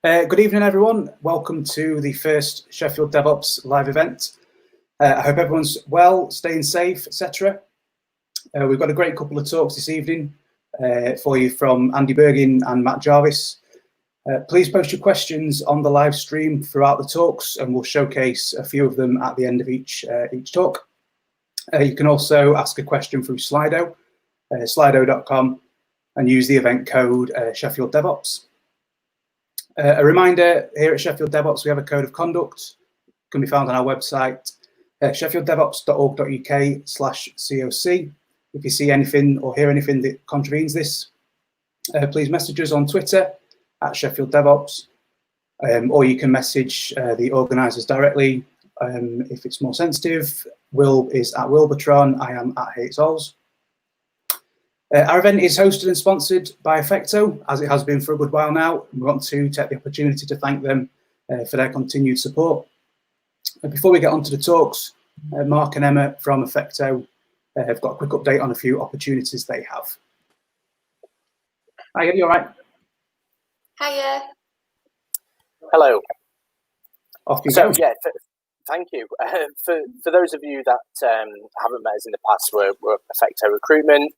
Good evening, everyone. Welcome to the first Sheffield Devops live event. I hope everyone's well, staying safe, etc. We've got a great couple of talks this evening for you from Andy Burgin and Matt Jarvis. Please post your questions on the live stream throughout the talks, and we'll showcase a few of them at the end of each talk. You can also ask a question through Slido, slido.com, and use the event code Sheffield Devops. A reminder, here at Sheffield Devops, we have a code of conduct. It can be found on our website, sheffielddevops.org.uk/COC. If you see anything or hear anything that contravenes this, please message us on Twitter at Sheffield Devops, or you can message the organisers directly if it's more sensitive. Will is at Wilbertron, I am at Hatesols. Our event is hosted and sponsored by Affecto, as it has been for a good while now. We want to take the opportunity to thank them for their continued support. Before we get on to the talks, Mark and Emma from Affecto have got a quick update on a few opportunities they have. Hi, you all right? Hiya. Hello. Off you go. Yeah, thank you. For those of you that haven't met us in the past, we're Affecto Recruitment.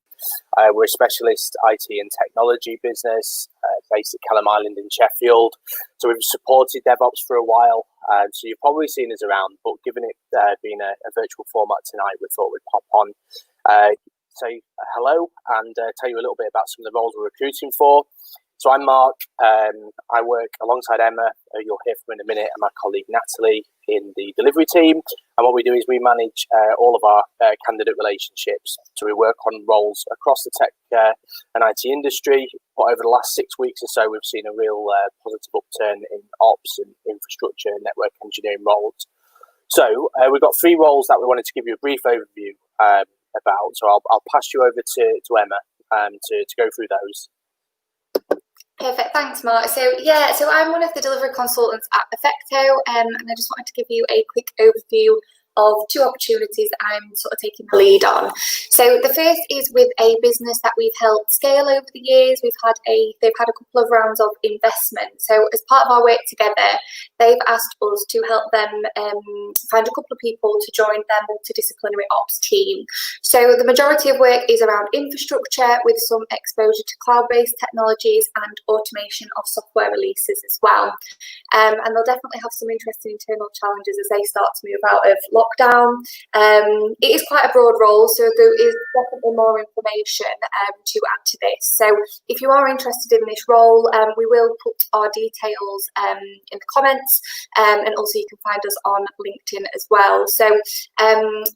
We're a specialist IT and technology business based at Kelham Island in Sheffield. So we've supported DevOps for a while. So you've probably seen us around, but given it being a virtual format tonight, we thought we'd pop on, say hello and tell you a little bit about some of the roles we're recruiting for. So I'm Mark. I work alongside Emma, who you'll hear from in a minute, and my colleague Natalie in the delivery team. And what we do is we manage all of our candidate relationships. So we work on roles across the tech and IT industry. But over the last 6 weeks or so, we've seen a real positive upturn in ops and infrastructure and network engineering roles. So we've got 3 roles that we wanted to give you a brief overview about. So I'll pass you over to Emma to go through those. Perfect, thanks Mark. So I'm one of the delivery consultants at Affecto, and I just wanted to give you a quick overview of 2 opportunities that I'm sort of taking the lead on. So the first is with a business that we've helped scale over the years. They've had a couple of rounds of investment. So as part of our work together, they've asked us to help them find a couple of people to join their multidisciplinary ops team. So the majority of work is around infrastructure with some exposure to cloud-based technologies and automation of software releases as well. And they'll definitely have some interesting internal challenges as they start to move out of lockdown. It is quite a broad role, so there is definitely more information to add to this. So if you are interested in this role, we will put our details in the comments, and also you can find us on LinkedIn as well. So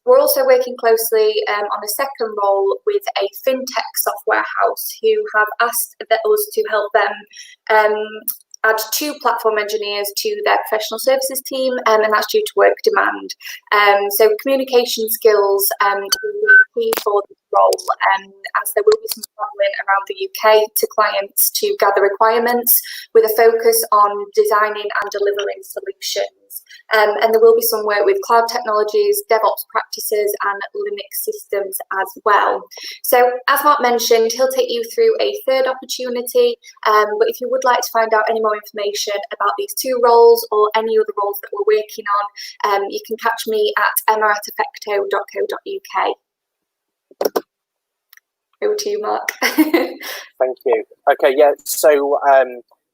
we're also working closely on a second role with a fintech software house who have asked us to help them add 2 platform engineers to their professional services team, and that's due to work demand. So communication skills will be key for this role, as there will be some travelling around the UK to clients to gather requirements with a focus on designing and delivering solutions. And there will be some work with cloud technologies, DevOps practices, and Linux systems as well. So as Mark mentioned, he'll take you through a third opportunity. But if you would like to find out any more information about these 2 roles or any other roles that we're working on, you can catch me at emma@affecto.co.uk. Over to you, Mark. Thank you. Okay, yeah, so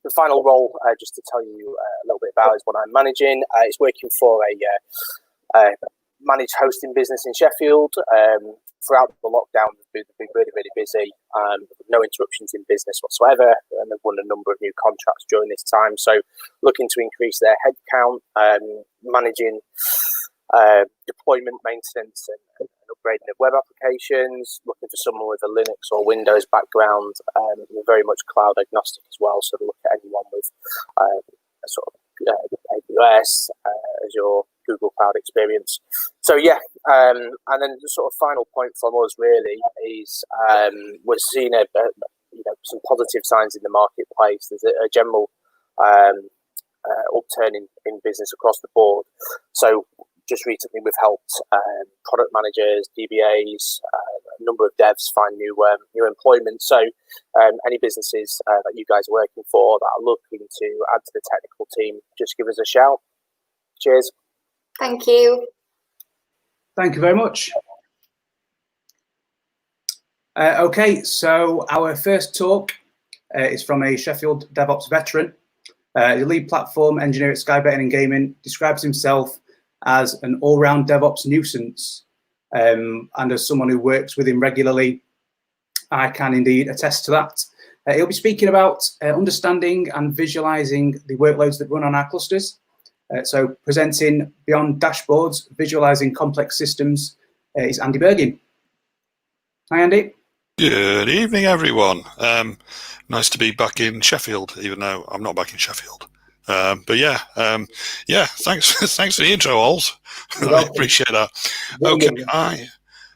the final role, just to tell you a little bit about, is what I'm managing. It's working for a managed hosting business in Sheffield. Throughout the lockdown, they've been really, really busy, no interruptions in business whatsoever, and they've won a number of new contracts during this time. So looking to increase their headcount, managing deployment, maintenance, and upgrading of web applications, looking for someone with a Linux or Windows background. We're very much cloud agnostic as well, so look at anyone with a sort of AWS, Azure, Google Cloud experience. So yeah, and then the sort of final point from us really is we're seeing some positive signs in the marketplace. There's a general upturn in business across the board. So just recently we've helped product managers, DBAs, number of devs find new employment. So any businesses that you guys are working for that are looking to add to the technical team, just give us a shout. Cheers. Thank you. Thank you very much. Okay, so our first talk is from a Sheffield Devops veteran. The lead platform engineer at Sky Betting and Gaming describes himself as an all-round DevOps nuisance. And as someone who works with him regularly, I can indeed attest to that. He'll be speaking about understanding and visualizing the workloads that run on our clusters. So presenting Beyond Dashboards, Visualizing Complex Systems is Andy Burgin. Hi, Andy. Good evening, everyone. Nice to be back in Sheffield, even though I'm not back in Sheffield. But yeah, thanks for the intro, Ols. I appreciate that. Okay,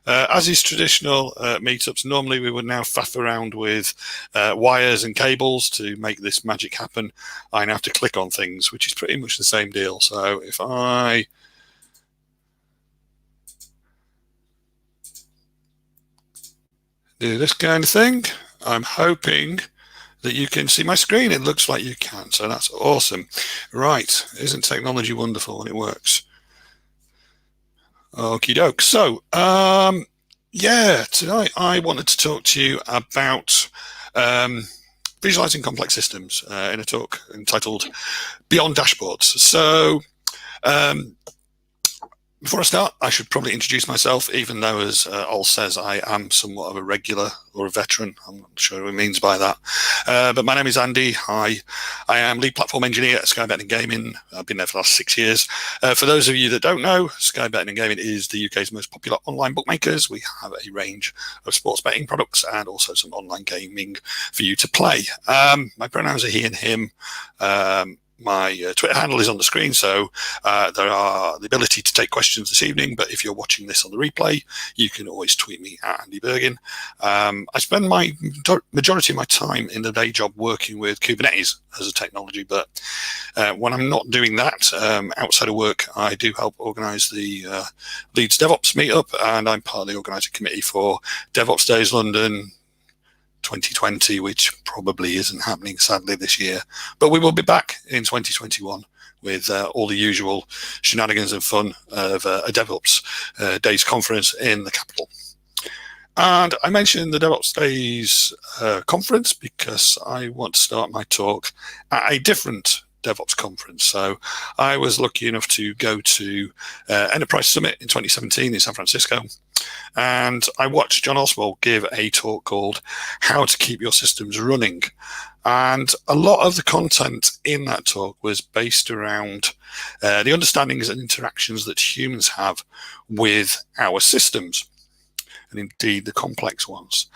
as is traditional meetups, normally we would now faff around with wires and cables to make this magic happen. I now have to click on things, which is pretty much the same deal. So if I do this kind of thing, I'm hoping that you can see my screen. It looks like you can, so that's awesome. Right, isn't technology wonderful when it works? Okie doke. So, yeah, tonight I wanted to talk to you about visualizing complex systems in a talk entitled Beyond Dashboards. So, before I start, I should probably introduce myself, even though, as Ol says, I am somewhat of a regular or a veteran. I'm not sure what he means by that. But my name is Andy. I am lead platform engineer at Sky Betting and Gaming. I've been there for the last 6 years. For those of you that don't know, Sky Betting and Gaming is the UK's most popular online bookmakers. We have a range of sports betting products and also some online gaming for you to play. My pronouns are he and him. My Twitter handle is on the screen, so there are the ability to take questions this evening, but if you're watching this on the replay, you can always tweet me at Andy Burgin. I spend my majority of my time in the day job working with Kubernetes as a technology, but when I'm not doing that, outside of work, I do help organise the Leeds DevOps meetup, and I'm part of the organising committee for DevOps Days London 2020, which probably isn't happening sadly this year, but we will be back in 2021 with all the usual shenanigans and fun of a DevOps Days conference in the capital. And I mentioned the DevOps Days conference because I want to start my talk at a different DevOps conference. So I was lucky enough to go to Enterprise Summit in 2017 in San Francisco, and I watched John Oswald give a talk called How to Keep Your Systems Running. And a lot of the content in that talk was based around the understandings and interactions that humans have with our systems, and indeed the complex ones.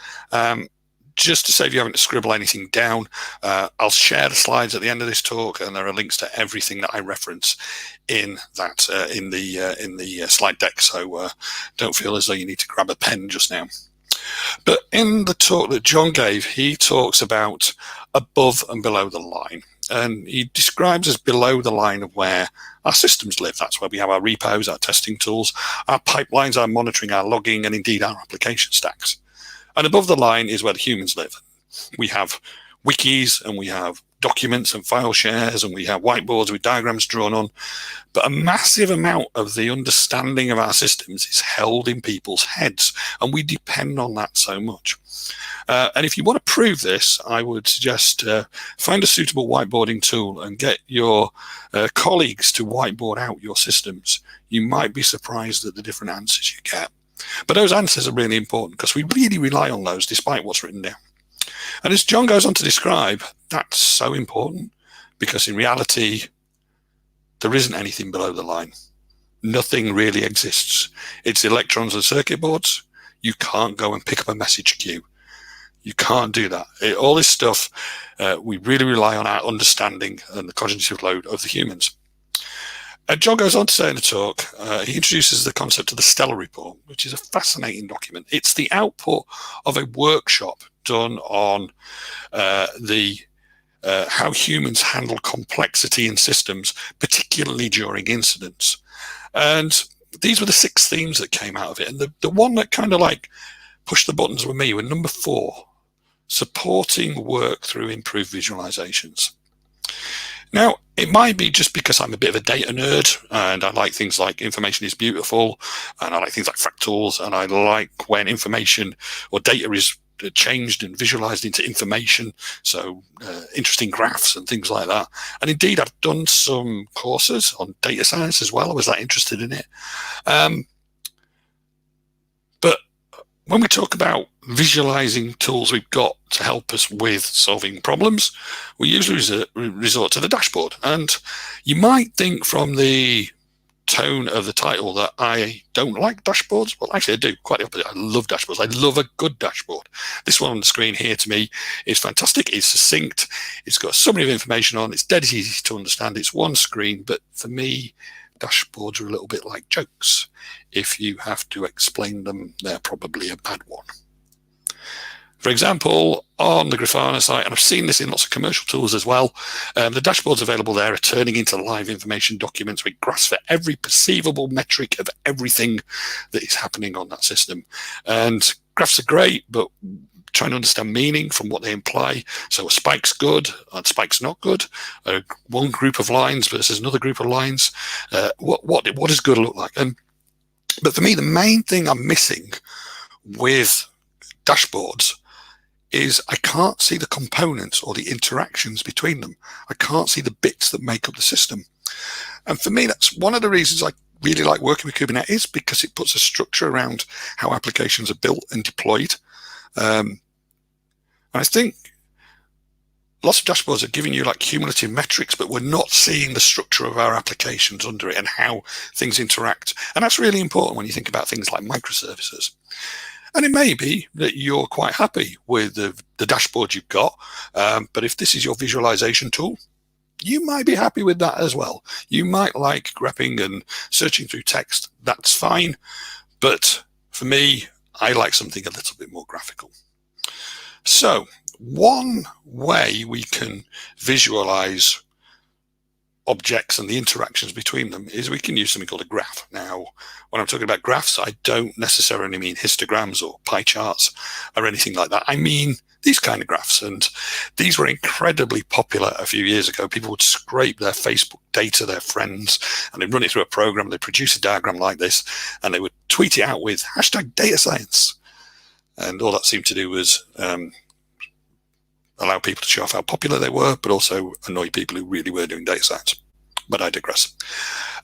Just to save you having to scribble anything down, I'll share the slides at the end of this talk, and there are links to everything that I reference in that in the slide deck. So don't feel as though you need to grab a pen just now. But in the talk that John gave, he talks about above and below the line, and he describes as below the line of where our systems live. That's where we have our repos, our testing tools, our pipelines, our monitoring, our logging, and indeed our application stacks. And above the line is where the humans live. We have wikis, and we have documents and file shares, and we have whiteboards with diagrams drawn on. But a massive amount of the understanding of our systems is held in people's heads, and we depend on that so much. And if you want to prove this, I would suggest find a suitable whiteboarding tool and get your colleagues to whiteboard out your systems. You might be surprised at the different answers you get. But those answers are really important because we really rely on those despite what's written down. And as John goes on to describe, that's so important because in reality, there isn't anything below the line. Nothing really exists. It's electrons and circuit boards. You can't go and pick up a message queue. You can't do that. All this stuff, we really rely on our understanding and the cognitive load of the humans. John goes on to say in the talk, he introduces the concept of the Stellar Report, which is a fascinating document. It's the output of a workshop done on how humans handle complexity in systems, particularly during incidents. And these were the 6 themes that came out of it. And the one that kind of like push the buttons with me were number 4, supporting work through improved visualizations. Now, it might be just because I'm a bit of a data nerd and I like things like information is beautiful, and I like things like fractals, and I like when information or data is changed and visualized into information, so interesting graphs and things like that. And indeed, I've done some courses on data science as well. I was that interested in it. But when we talk about visualizing tools we've got to help us with solving problems, we usually resort to the dashboard. And you might think from the tone of the title that I don't like dashboards. Well, actually I do, quite the opposite. I love dashboards. I love a good dashboard. This one on the screen here to me is fantastic. It's succinct. It's got a summary of information on. It's dead easy to understand. It's one screen, but for me, dashboards are a little bit like jokes. If you have to explain them, they're probably a bad one. For example, on the Grafana site, and I've seen this in lots of commercial tools as well, the dashboards available there are turning into live information documents with graphs for every perceivable metric of everything that is happening on that system. And graphs are great, but trying to understand meaning from what they imply. So a spike's good, and spike's not good. One group of lines versus another group of lines. What does good look like? But for me, the main thing I'm missing with dashboards is I can't see the components or the interactions between them. I can't see the bits that make up the system. And for me, that's one of the reasons I really like working with Kubernetes, because it puts a structure around how applications are built and deployed. And I think lots of dashboards are giving you like cumulative metrics, but we're not seeing the structure of our applications under it and how things interact. And that's really important when you think about things like microservices. And it may be that you're quite happy with the dashboard you've got, but if this is your visualization tool, you might be happy with that as well. You might like grabbing and searching through text. That's fine. But for me, I like something a little bit more graphical. So one way we can visualize objects and the interactions between them is we can use something called a graph. Now, when I'm talking about graphs, I don't necessarily mean histograms or pie charts or anything like that. I mean these kind of graphs. And these were incredibly popular a few years ago. People would scrape their Facebook data, their friends, and they'd run it through a program. They'd produce a diagram like this, and they would tweet it out with #datascience. And all that seemed to do was allow people to show off how popular they were, but also annoy people who really were doing data science. But I digress.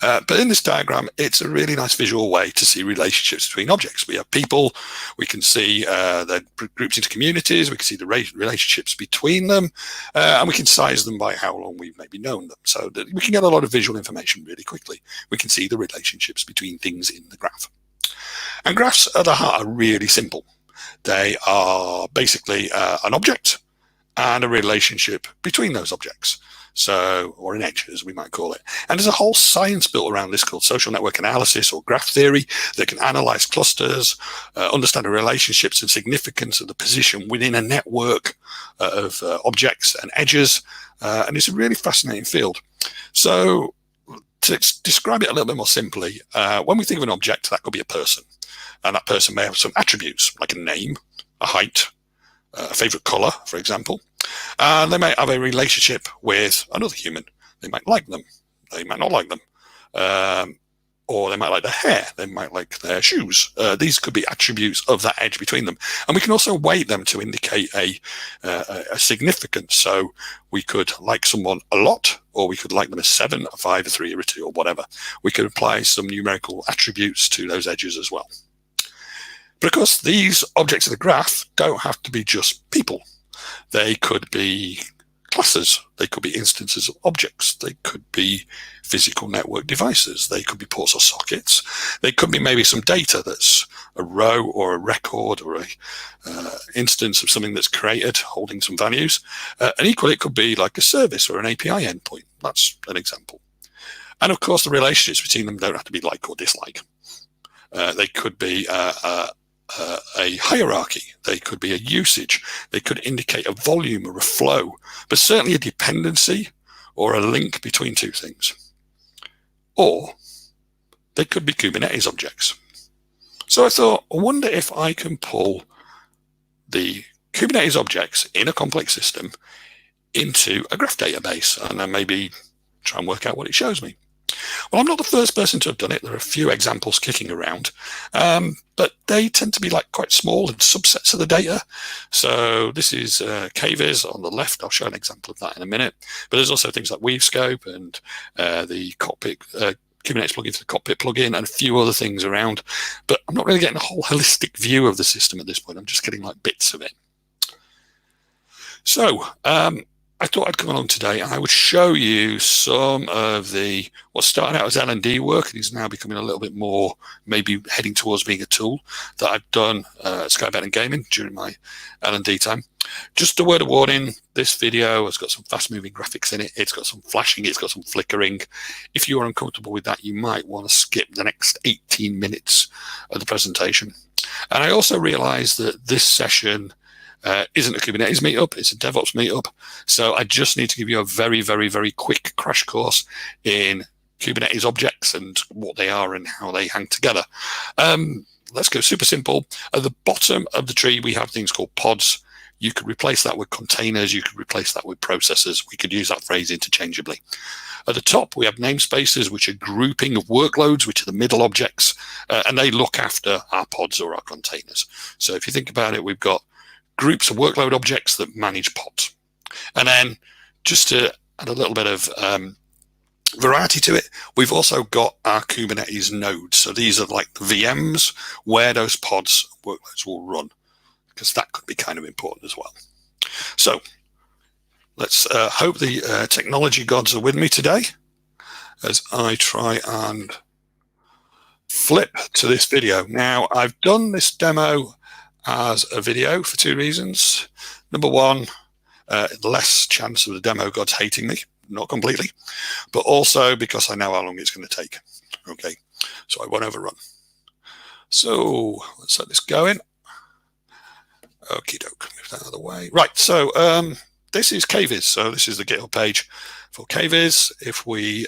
But in this diagram, it's a really nice visual way to see relationships between objects. We have people, we can see they're grouped into communities, we can see the relationships between them, and we can size them by how long we've maybe known them. So that we can get a lot of visual information really quickly. We can see the relationships between things in the graph. And graphs at the heart are really simple. They are basically an object and a relationship between those objects. So, or an edge, as we might call it. And there's a whole science built around this called social network analysis or graph theory that can analyze clusters, understand the relationships and significance of the position within a network of objects and edges. And it's a really fascinating field. So to describe it a little bit more simply, when we think of an object, that could be a person. And that person may have some attributes like a name, a height, a favorite color, for example. And they might have a relationship with another human. They might like them. They might not like them. Or they might like their hair. They might like their shoes. These could be attributes of that edge between them. And we can also weight them to indicate a significance. So we could like someone a lot, or we could like them a 7, a 5, a 3, or a 2, or whatever. We could apply some numerical attributes to those edges as well. But of course, these objects of the graph don't have to be just people. They could be classes. They could be instances of objects. They could be physical network devices. They could be ports or sockets. They could be maybe some data that's a row or a record or a instance of something that's created holding some values. And equally, it could be like a service or an API endpoint. That's an example. And of course, the relationships between them don't have to be like or dislike. They could be a hierarchy, they could be a usage, they could indicate a volume or a flow, but certainly a dependency or a link between two things. Or they could be Kubernetes objects. So I thought, I wonder if I can pull the Kubernetes objects in a complex system into a graph database, and then maybe try and work out what it shows me. Well, I'm not the first person to have done it. There are a few examples kicking around, but they tend to be like quite small and subsets of the data. So this is KViz on the left. I'll show an example of that in a minute. But there's also things like Weavescope and the Cockpit Kubernetes plugin for the Cockpit plugin and a few other things around. But I'm not really getting a whole holistic view of the system at this point. I'm just getting like bits of it. So I thought I'd come along today and I would show you some of what started out as L&D work and is now becoming a little bit more, maybe heading towards being a tool that I've done at Skybed and Gaming during my L&D time. Just a word of warning, this video has got some fast-moving graphics in it. It's got some flashing, it's got some flickering. If you are uncomfortable with that, you might want to skip the next 18 minutes of the presentation. And I also realized that this session isn't a Kubernetes meetup, it's a DevOps meetup. So I just need to give you a very, very, very quick crash course in Kubernetes objects and what they are and how they hang together. Let's go super simple. At the bottom of the tree, we have things called pods. You could replace that with containers. You could replace that with processors. We could use that phrase interchangeably. At the top, we have namespaces, which are grouping of workloads, which are the middle objects, and they look after our pods or our containers. So if you think about it, we've got groups of workload objects that manage pods. And then just to add a little bit of variety to it, we've also got our Kubernetes nodes. So these are like the VMs where those pods workloads will run, because that could be kind of important as well. So let's hope the technology gods are with me today as I try and flip to this video. Now, I've done this demo as a video for two reasons. Number one, less chance of the demo gods hating me, not completely, but also because I know how long it's going to take. Okay, so I won't overrun. So let's let this go in. Okie doke, move that out of the way. Right, so this is KViz. So this is the GitHub page for KViz. If we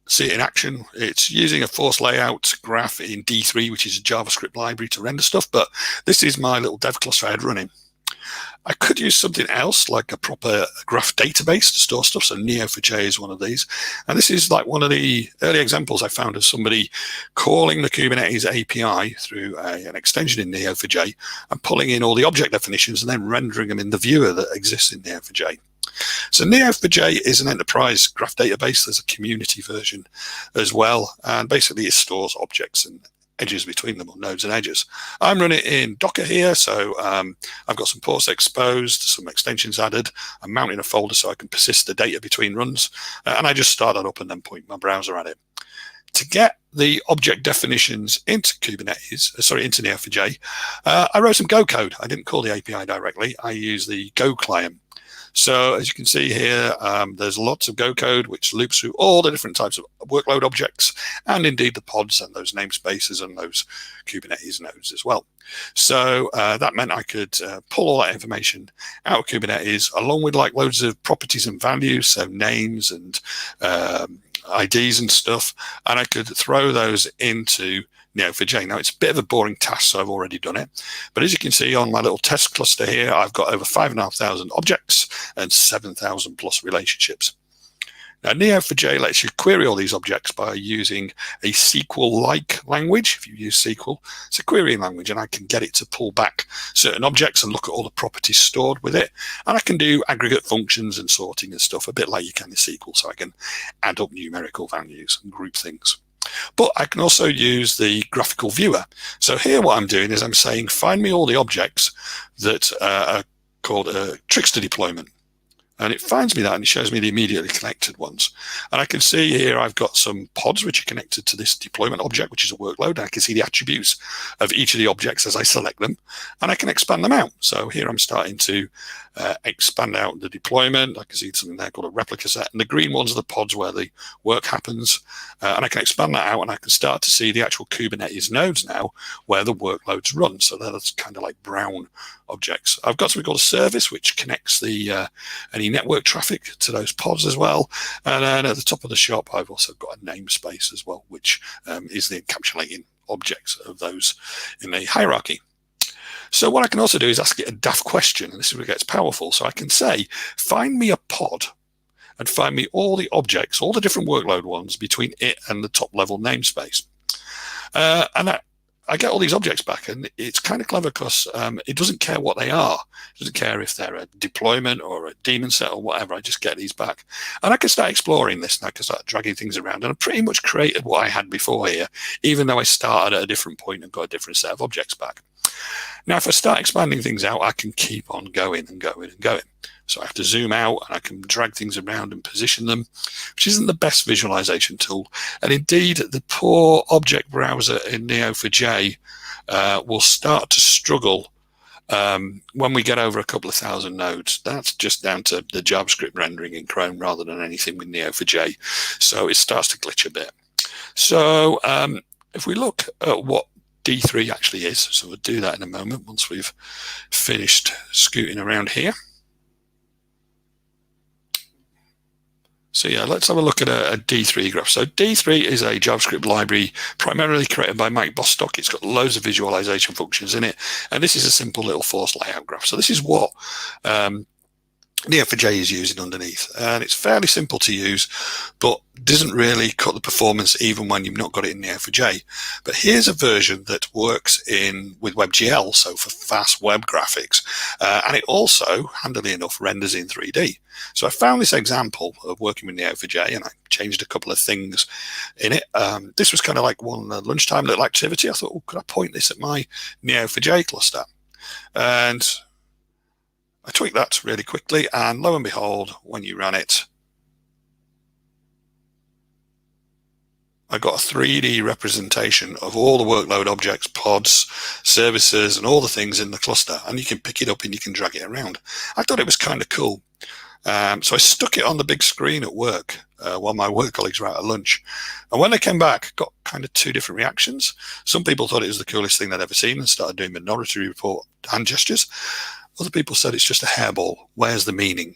see it in action, it's using a force layout graph in D3, which is a JavaScript library to render stuff, but this is my little dev cluster I had running. I could use something else, like a proper graph database to store stuff, so Neo4j is one of these. And this is like one of the early examples I found of somebody calling the Kubernetes API through an extension in Neo4j and pulling in all the object definitions and then rendering them in the viewer that exists in Neo4j. So Neo4j is an enterprise graph database. There's a community version as well, and basically it stores objects and edges between them, or nodes and edges. I'm running it in Docker here, so I've got some ports exposed, some extensions added. I'm mounting a folder so I can persist the data between runs, and I just start that up and then point my browser at it. To get the object definitions into Kubernetes, into Neo4j, I wrote some Go code. I didn't call the API directly. I use the Go client. So as you can see here, there's lots of Go code which loops through all the different types of workload objects and indeed the pods and those namespaces and those Kubernetes nodes as well. So that meant I could pull all that information out of Kubernetes along with like loads of properties and values, so names and IDs and stuff, and I could throw those into Neo4j. Now, it's a bit of a boring task, so I've already done it. But as you can see on my little test cluster here, I've got over 5,500 objects and 7,000 plus relationships. Now, Neo4j lets you query all these objects by using a SQL-like language. If you use SQL, it's a querying language, and I can get it to pull back certain objects and look at all the properties stored with it. And I can do aggregate functions and sorting and stuff, a bit like you can in SQL, so I can add up numerical values and group things. But I can also use the graphical viewer. So here what I'm doing is I'm saying, find me all the objects that are called a trickster deployment. And it finds me that, and it shows me the immediately connected ones. And I can see here I've got some pods which are connected to this deployment object, which is a workload. And I can see the attributes of each of the objects as I select them, and I can expand them out. So here I'm starting to expand out the deployment. I can see something there called a replica set, and the green ones are the pods where the work happens. And I can expand that out, and I can start to see the actual Kubernetes nodes now where the workloads run. So that's kind of like brown objects. I've got something called a service which connects the any network traffic to those pods as well. And then at the top of the shop, I've also got a namespace as well, which is the encapsulating objects of those in the hierarchy. So what I can also do is ask it a daft question, and this is where it gets powerful. So I can say, find me a pod and find me all the objects, all the different workload ones between it and the top level namespace. And I get all these objects back, and it's kind of clever because it doesn't care what they are. It doesn't care if they're a deployment or a daemon set or whatever. I just get these back. And I can start exploring this, and I can start dragging things around. And I pretty much created what I had before here, even though I started at a different point and got a different set of objects back. Now, if I start expanding things out, I can keep on going and going and going. So I have to zoom out, and I can drag things around and position them, which isn't the best visualization tool. And indeed, the poor object browser in Neo4j will start to struggle when we get over a couple of thousand nodes. That's just down to the JavaScript rendering in Chrome rather than anything with Neo4j. So it starts to glitch a bit. So if we look at what D3 actually is, so we'll do that in a moment once we've finished scooting around here. So yeah, let's have a look at a D3 graph. So D3 is a JavaScript library primarily created by Mike Bostock. It's got loads of visualization functions in it, and this is a simple little force layout graph. So this is what Neo4j is using underneath, and it's fairly simple to use, but doesn't really cut the performance even when you've not got it in Neo4j. But here's a version that works with WebGL, so for fast web graphics, and it also, handily enough, renders in 3D. So I found this example of working with Neo4j, and I changed a couple of things in it. This was kind of like one lunchtime little activity. I thought, oh, could I point this at my Neo4j cluster? And I tweaked that really quickly, and lo and behold, when you ran it, I got a 3D representation of all the workload objects, pods, services, and all the things in the cluster. And you can pick it up and you can drag it around. I thought it was kind of cool. So I stuck it on the big screen at work while my work colleagues were out at lunch. And when they came back, got kind of two different reactions. Some people thought it was the coolest thing they'd ever seen and started doing Minority Report hand gestures. Other people said it's just a hairball. Where's the meaning?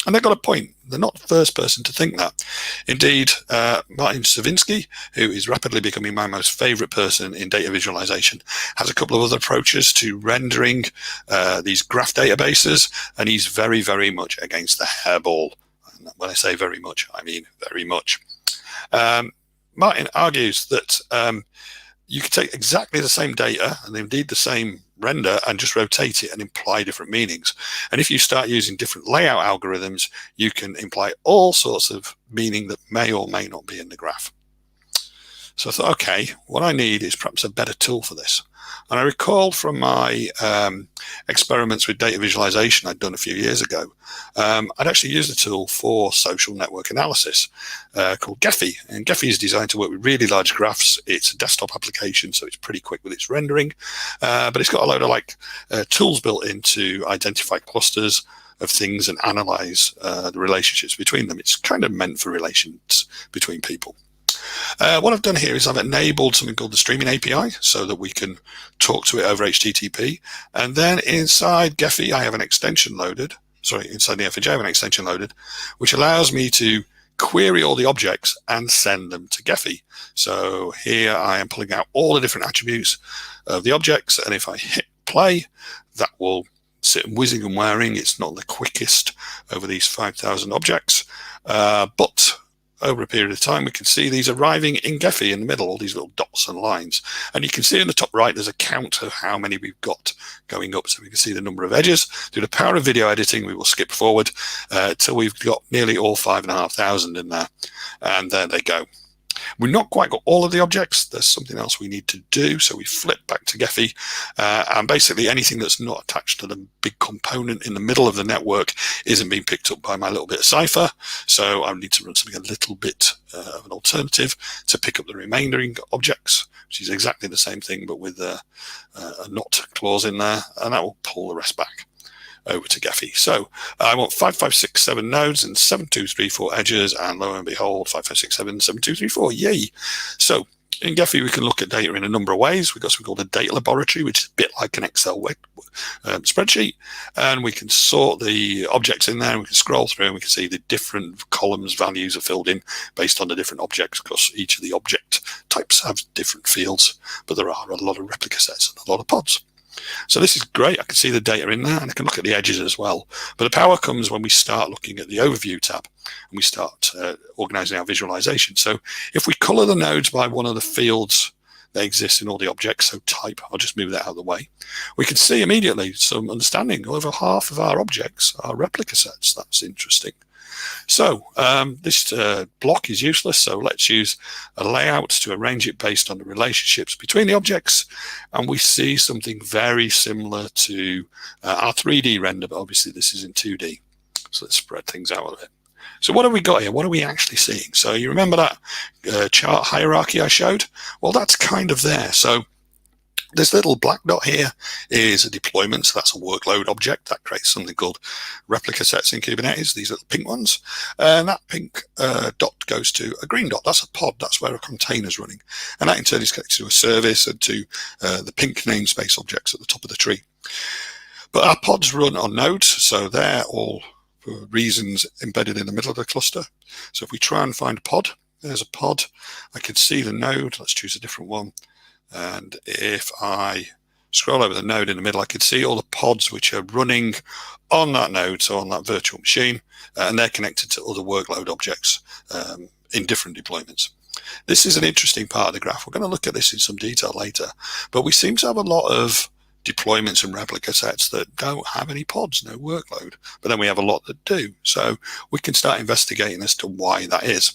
And they got a point. They're not the first person to think that. Indeed, Martin Savinsky, who is rapidly becoming my most favorite person in data visualization, has a couple of other approaches to rendering these graph databases, and he's very, very much against the hairball. And when I say very much, I mean very much. Martin argues that you could take exactly the same data and indeed the same render and just rotate it and imply different meanings. And if you start using different layout algorithms, you can imply all sorts of meaning that may or may not be in the graph. So I thought, okay, what I need is perhaps a better tool for this. And I recalled from my experiments with data visualization I'd done a few years ago, I'd actually used a tool for social network analysis called Gephi. And Gephi is designed to work with really large graphs. It's a desktop application, so it's pretty quick with its rendering. But it's got a load of tools built in to identify clusters of things and analyze the relationships between them. It's kind of meant for relations between people. What I've done here is I've enabled something called the streaming API so that we can talk to it over HTTP. And then inside Gephi, I have an extension loaded. Sorry, inside Neo4j, I have an extension loaded, which allows me to query all the objects and send them to Gephi. So here I am pulling out all the different attributes of the objects. And if I hit play, that will sit whizzing and whirring. It's not the quickest over these 5,000 objects, but over a period of time, we can see these arriving in Gephi in the middle, all these little dots and lines. And you can see in the top right, there's a count of how many we've got going up. So we can see the number of edges. Through the power of video editing, we will skip forward till we've got nearly all 5,500 in there. And there they go. We've not quite got all of the objects. There's something else we need to do. So we flip back to Gephi, and basically anything that's not attached to the big component in the middle of the network isn't being picked up by my little bit of Cypher. So I need to run something a little bit of an alternative to pick up the remaining objects, which is exactly the same thing, but with a not clause in there, and that will pull the rest back over to Gephi. So I want 5, 5, 6, 7 nodes and 7, 2, 3, 4 edges, and lo and behold, 5, 5, 6, 7, 7, 2, 3, 4. Yay! So in Gephi, we can look at data in a number of ways. We've got something called a data laboratory, which is a bit like an Excel spreadsheet, and we can sort the objects in there, and we can scroll through, and we can see the different columns values are filled in based on the different objects, because each of the object types have different fields, but there are a lot of replica sets and a lot of pods. So this is great. I can see the data in there and I can look at the edges as well. But the power comes when we start looking at the overview tab and we start organizing our visualization. So if we color the nodes by one of the fields that exist in all the objects, so type, I'll just move that out of the way, we can see immediately some understanding. Over half of our objects are replica sets. That's interesting. So this block is useless, so let's use a layout to arrange it based on the relationships between the objects, and we see something very similar to our 3D render, but obviously this is in 2D. So let's spread things out a bit. So what have we got here? What are we actually seeing? So you remember that chart hierarchy I showed? Well, that's kind of there. So this little black dot here is a deployment, so that's a workload object that creates something called replica sets in Kubernetes, these little pink ones. And that pink dot goes to a green dot. That's a pod, that's where a container is running. And that in turn is connected to a service and to the pink namespace objects at the top of the tree. But our pods run on nodes, so they're all for reasons embedded in the middle of the cluster. So if we try and find a pod, there's a pod. I can see the node. Let's choose a different one. And if I scroll over the node in the middle, I can see all the pods which are running on that node, so on that virtual machine, and they're connected to other workload objects in different deployments. This is an interesting part of the graph. We're going to look at this in some detail later, but we seem to have a lot of deployments and replica sets that don't have any pods, no workload, but then we have a lot that do. So we can start investigating as to why that is.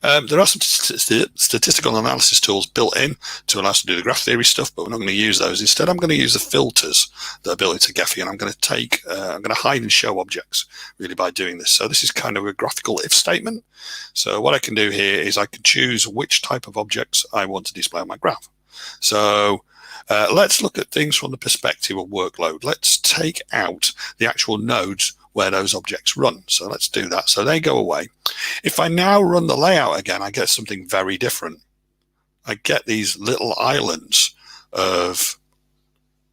There are some statistical analysis tools built in to allow us to do the graph theory stuff, but we're not going to use those. Instead, I'm going to use the filters that are built into Gephi, and I'm going to hide and show objects really by doing this. So this is kind of a graphical if statement. So what I can do here is I can choose which type of objects I want to display on my graph. So let's look at things from the perspective of workload. Let's take out the actual nodes where those objects run. So let's do that. So they go away. If I now run the layout again, I get something very different. I get these little islands of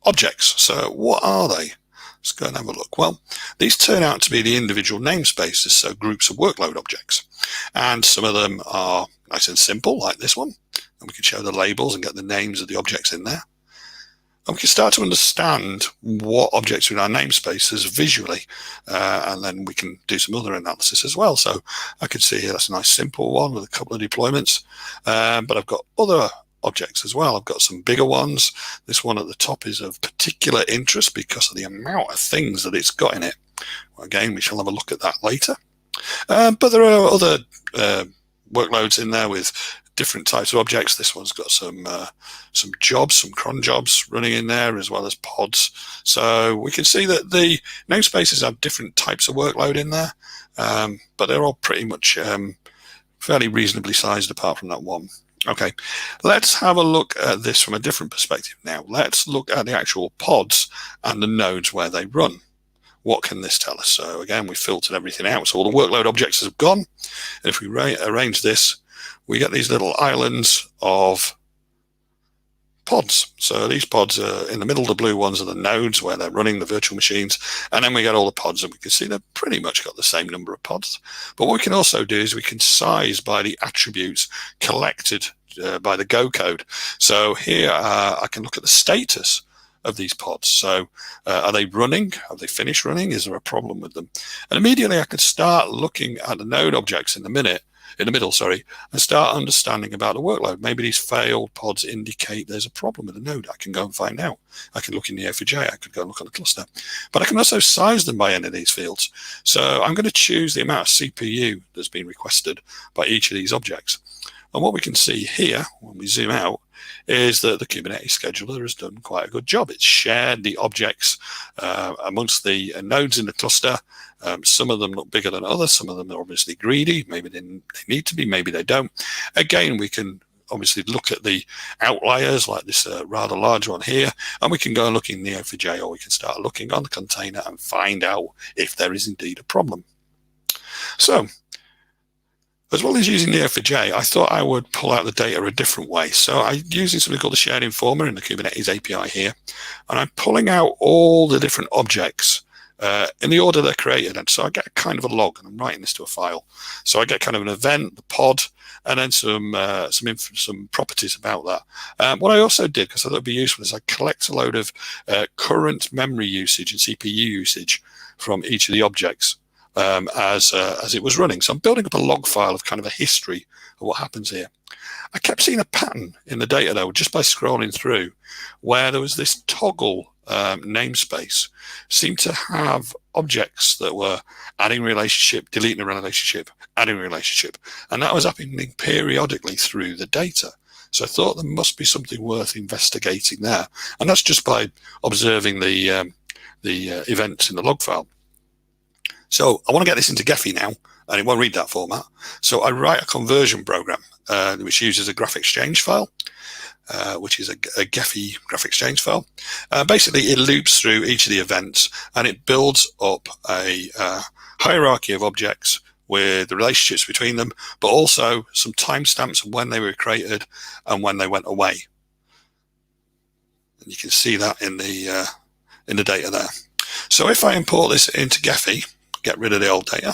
objects. So what are they? Let's go and have a look. Well, these turn out to be the individual namespaces, so groups of workload objects. And some of them are nice and simple, like this one. And we can show the labels and get the names of the objects in there. And we can start to understand what objects are in our namespaces visually, and then we can do some other analysis as well. So I can see here that's a nice simple one with a couple of deployments, but I've got other objects as well. I've got some bigger ones. This one at the top is of particular interest because of the amount of things that it's got in it. Well, again, we shall have a look at that later. But there are other workloads in there with different types of objects. This one's got some jobs, some cron jobs running in there, as well as pods. So we can see that the namespaces have different types of workload in there, but they're all pretty much fairly reasonably sized apart from that one. Okay, let's have a look at this from a different perspective now. Let's look at the actual pods and the nodes where they run. What can this tell us? So again, we filtered everything out. So all the workload objects have gone. And if we arrange this, we get these little islands of pods. So these pods are in the middle, the blue ones are the nodes where they're running the virtual machines. And then we get all the pods, and we can see they've pretty much got the same number of pods. But what we can also do is we can size by the attributes collected by the Go code. So here I can look at the status of these pods. So are they running? Have they finished running? Is there a problem with them? And immediately I can start looking at the node objects in the middle, and start understanding about the workload. Maybe these failed pods indicate there's a problem with the node. I can go and find out. I can look in the O4J. I could go and look on the cluster. But I can also size them by any of these fields. So I'm going to choose the amount of CPU that's been requested by each of these objects. And what we can see here, when we zoom out, is that the Kubernetes scheduler has done quite a good job. It's shared the objects amongst the nodes in the cluster. Some of them look bigger than others. Some of them are obviously greedy. Maybe they need to be, maybe they don't. Again, we can obviously look at the outliers like this rather large one here, and we can go and look in Neo4j, or we can start looking on the container and find out if there is indeed a problem. So, as well as using Neo4j, I thought I would pull out the data a different way. So I'm using something called the shared informer in the Kubernetes API here, and I'm pulling out all the different objects in the order they're created. And so I get kind of a log, and I'm writing this to a file. So I get kind of an event, the pod, and then some properties about that. What I also did, because I thought it'd be useful, is I collect a load of current memory usage and CPU usage from each of the objects as it was running. So I'm building up a log file of kind of a history of what happens here. I kept seeing a pattern in the data, though, just by scrolling through, where there was this toggle namespace seemed to have objects that were adding relationship, deleting a relationship, adding a relationship, and that was happening periodically through the data. So I thought there must be something worth investigating there, and that's just by observing the events in the log file. So I want to get this into Gephi now, and it won't read that format. So I write a conversion program which uses a graph exchange file, which is a Gephi graph exchange file. Basically, it loops through each of the events, and it builds up a hierarchy of objects with the relationships between them, but also some timestamps of when they were created and when they went away. And you can see that in the data there. So if I import this into Gephi, get rid of the old data,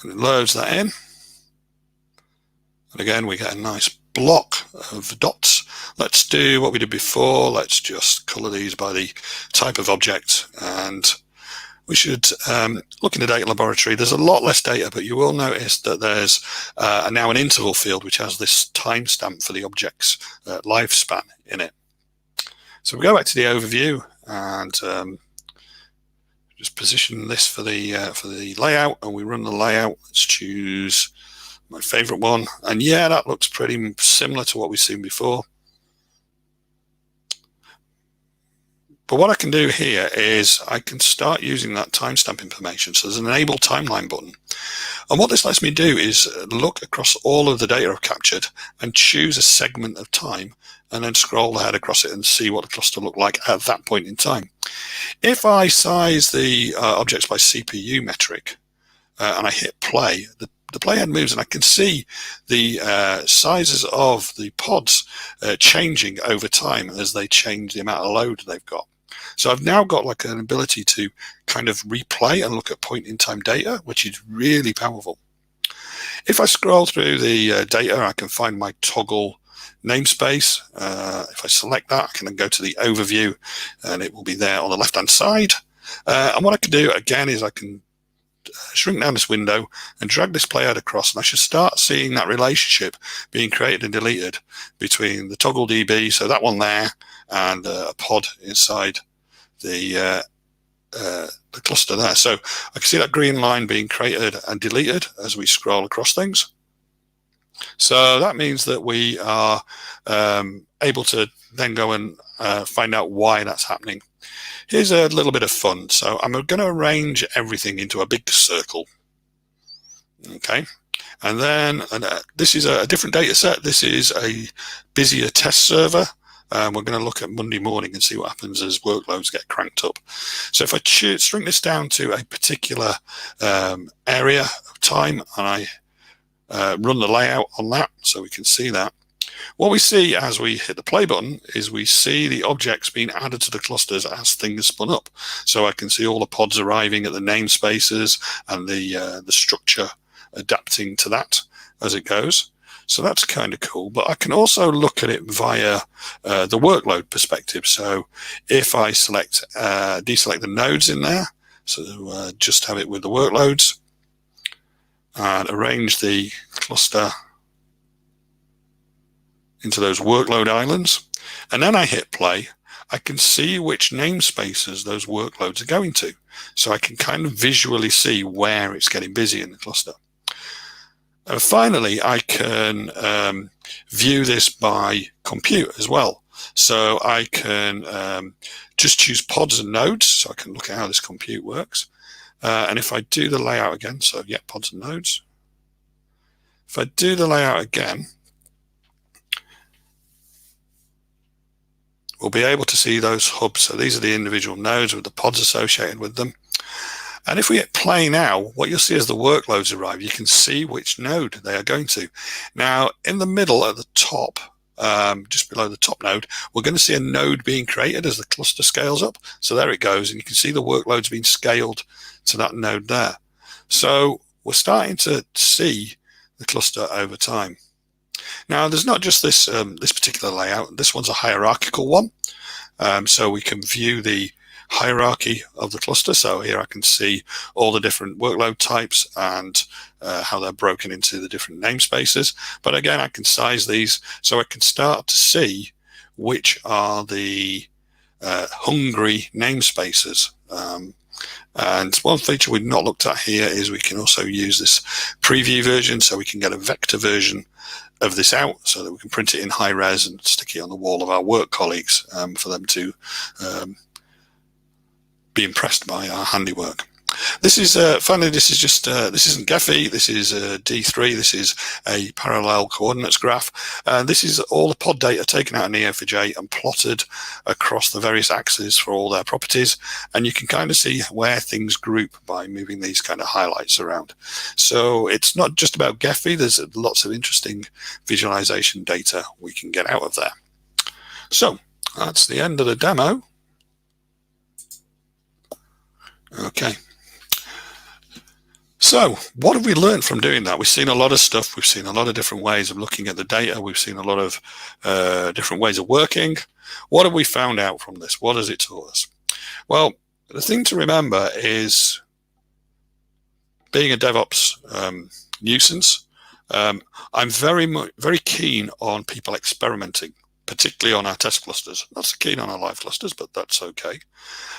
and it loads that in. And again, we get a nice block of dots. Let's do what we did before. Let's just color these by the type of object. And we should look in the data laboratory. There's a lot less data, but you will notice that there's now an interval field which has this timestamp for the object's lifespan in it. So we go back to the overview and just position this for the layout, and we run the layout. Let's choose my favorite one, and yeah, that looks pretty similar to what we've seen before. But what I can do here is I can start using that timestamp information. So there's an enable timeline button, and what this lets me do is look across all of the data I've captured and choose a segment of time, and then scroll ahead across it and see what the cluster looked like at that point in time. If I size the objects by CPU metric and I hit play, the playhead moves, and I can see the sizes of the pods changing over time as they change the amount of load they've got. So I've now got like an ability to kind of replay and look at point in time data, which is really powerful. If I scroll through the data, I can find my toggle namespace. If I select that, I can then go to the overview, and it will be there on the left hand side. And what I can do again is I can shrink down this window and drag this playhead across, and I should start seeing that relationship being created and deleted between the toggle DB, so that one there, and a pod inside the cluster there. So I can see that green line being created and deleted as we scroll across things. So that means that we are able to then go and find out why that's happening. Here's a little bit of fun. So I'm going to arrange everything into a big circle. Okay. And then this is a different data set. This is a busier test server. We're going to look at Monday morning and see what happens as workloads get cranked up. So if I shrink this down to a particular area of time, and I run the layout on that so we can see that, what we see as we hit the play button is we see the objects being added to the clusters as things spun up. So I can see all the pods arriving at the namespaces and the structure adapting to that as it goes. So that's kind of cool. But I can also look at it via the workload perspective. So if I select deselect the nodes in there, so just have it with the workloads, and arrange the cluster into those workload islands, and then I hit play, I can see which namespaces those workloads are going to. So I can kind of visually see where it's getting busy in the cluster. And finally, I can view this by compute as well. So I can just choose pods and nodes, so I can look at how this compute works. And if I do the layout again, so yeah, pods and nodes. If I do the layout again, we'll be able to see those hubs. So these are the individual nodes with the pods associated with them. And if we hit play now, what you'll see as the workloads arrive, you can see which node they are going to. Now, in the middle at the top just below the top node, we're going to see a node being created as the cluster scales up. So there it goes, and you can see the workloads being scaled to that node there. So we're starting to see the cluster over time. Now, there's not just this this particular layout. This one's a hierarchical one. So we can view the hierarchy of the cluster. So here I can see all the different workload types and how they're broken into the different namespaces. But again, I can size these so I can start to see which are the hungry namespaces. And one feature we've not looked at here is we can also use this preview version, so we can get a vector version of this out so that we can print it in high res and stick it on the wall of our work colleagues for them to be impressed by our handiwork. This is finally, this is just this isn't Gephi, this is D3, this is a parallel coordinates graph, and this is all the pod data taken out of Neo4j and plotted across the various axes for all their properties, and you can kind of see where things group by moving these kind of highlights around. So it's not just about Gephi, there's lots of interesting visualization data we can get out of there. So that's the end of the demo. Okay. So what have we learned from doing that? We've seen a lot of stuff. We've seen a lot of different ways of looking at the data. We've seen a lot of different ways of working. What have we found out from this? What has it taught us? Well, the thing to remember is being a DevOps nuisance, I'm very keen on people experimenting, particularly on our test clusters. Not so keen on our live clusters, but that's okay.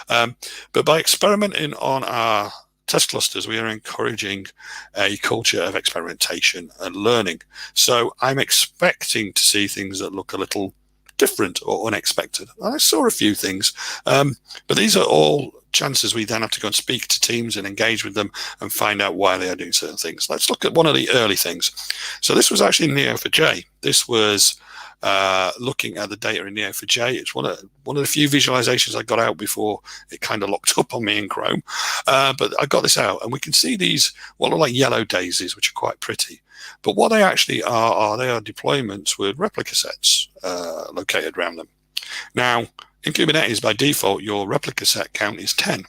But by experimenting on our test clusters, we are encouraging a culture of experimentation and learning. So I'm expecting to see things that look a little different or unexpected. I saw a few things, but these are all chances we then have to go and speak to teams and engage with them and find out why they are doing certain things. Let's look at one of the early things. So this was actually Neo4j. This was looking at the data in Neo4j. It's one of the few visualizations I got out before it kind of locked up on me in Chrome. But I got this out, and we can see these what look like yellow daisies, which are quite pretty. But what they actually are they are deployments with replica sets located around them. Now, in Kubernetes, by default, your replica set count is 10.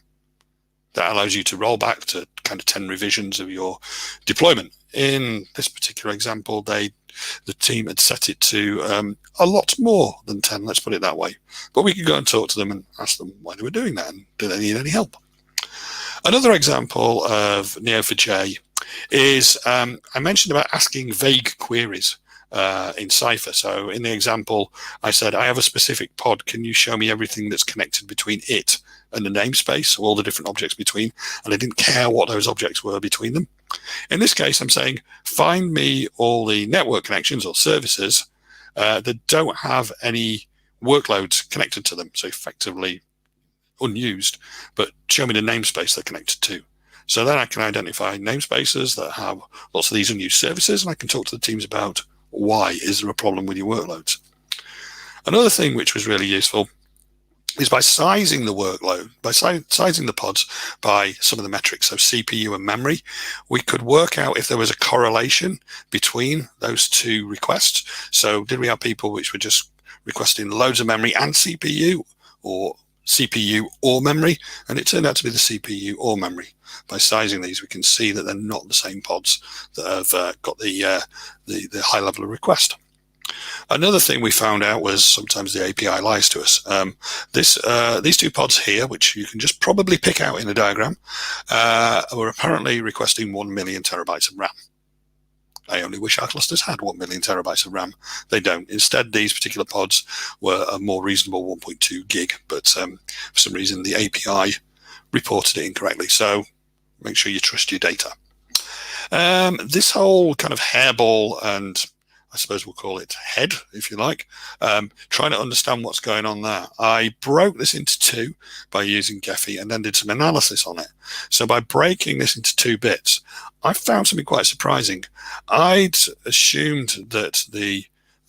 That allows you to roll back to kind of 10 revisions of your deployment. In this particular example, the team had set it to a lot more than 10, let's put it that way. But we could go and talk to them and ask them why they were doing that and do they need any help. Another example of Neo4j is I mentioned about asking vague queries in Cypher. So in the example, I said, I have a specific pod. Can you show me everything that's connected between it and the namespace, so all the different objects between? And I didn't care what those objects were between them. In this case, I'm saying, find me all the network connections or services that don't have any workloads connected to them, so effectively unused, but show me the namespace they're connected to. So then I can identify namespaces that have lots of these unused services, and I can talk to the teams about why is there a problem with your workloads. Another thing which was really useful is by sizing the workload, by sizing the pods by some of the metrics, so CPU and memory, we could work out if there was a correlation between those two requests. So did we have people which were just requesting loads of memory and CPU, or CPU or memory? And it turned out to be the CPU or memory. By sizing these, we can see that they're not the same pods that have got the high level of request. Another thing we found out was sometimes the API lies to us. These two pods here, which you can just probably pick out in a diagram, were apparently requesting 1 million terabytes of RAM. I only wish our clusters had 1 million terabytes of RAM. They don't. Instead, these particular pods were a more reasonable 1.2 gig, but for some reason the API reported it incorrectly. So make sure you trust your data. This whole kind of hairball, and I suppose we'll call it head, if you like, trying to understand what's going on there. I broke this into two by using Gephi and then did some analysis on it. So by breaking this into 2 bits, I found something quite surprising. I'd assumed that the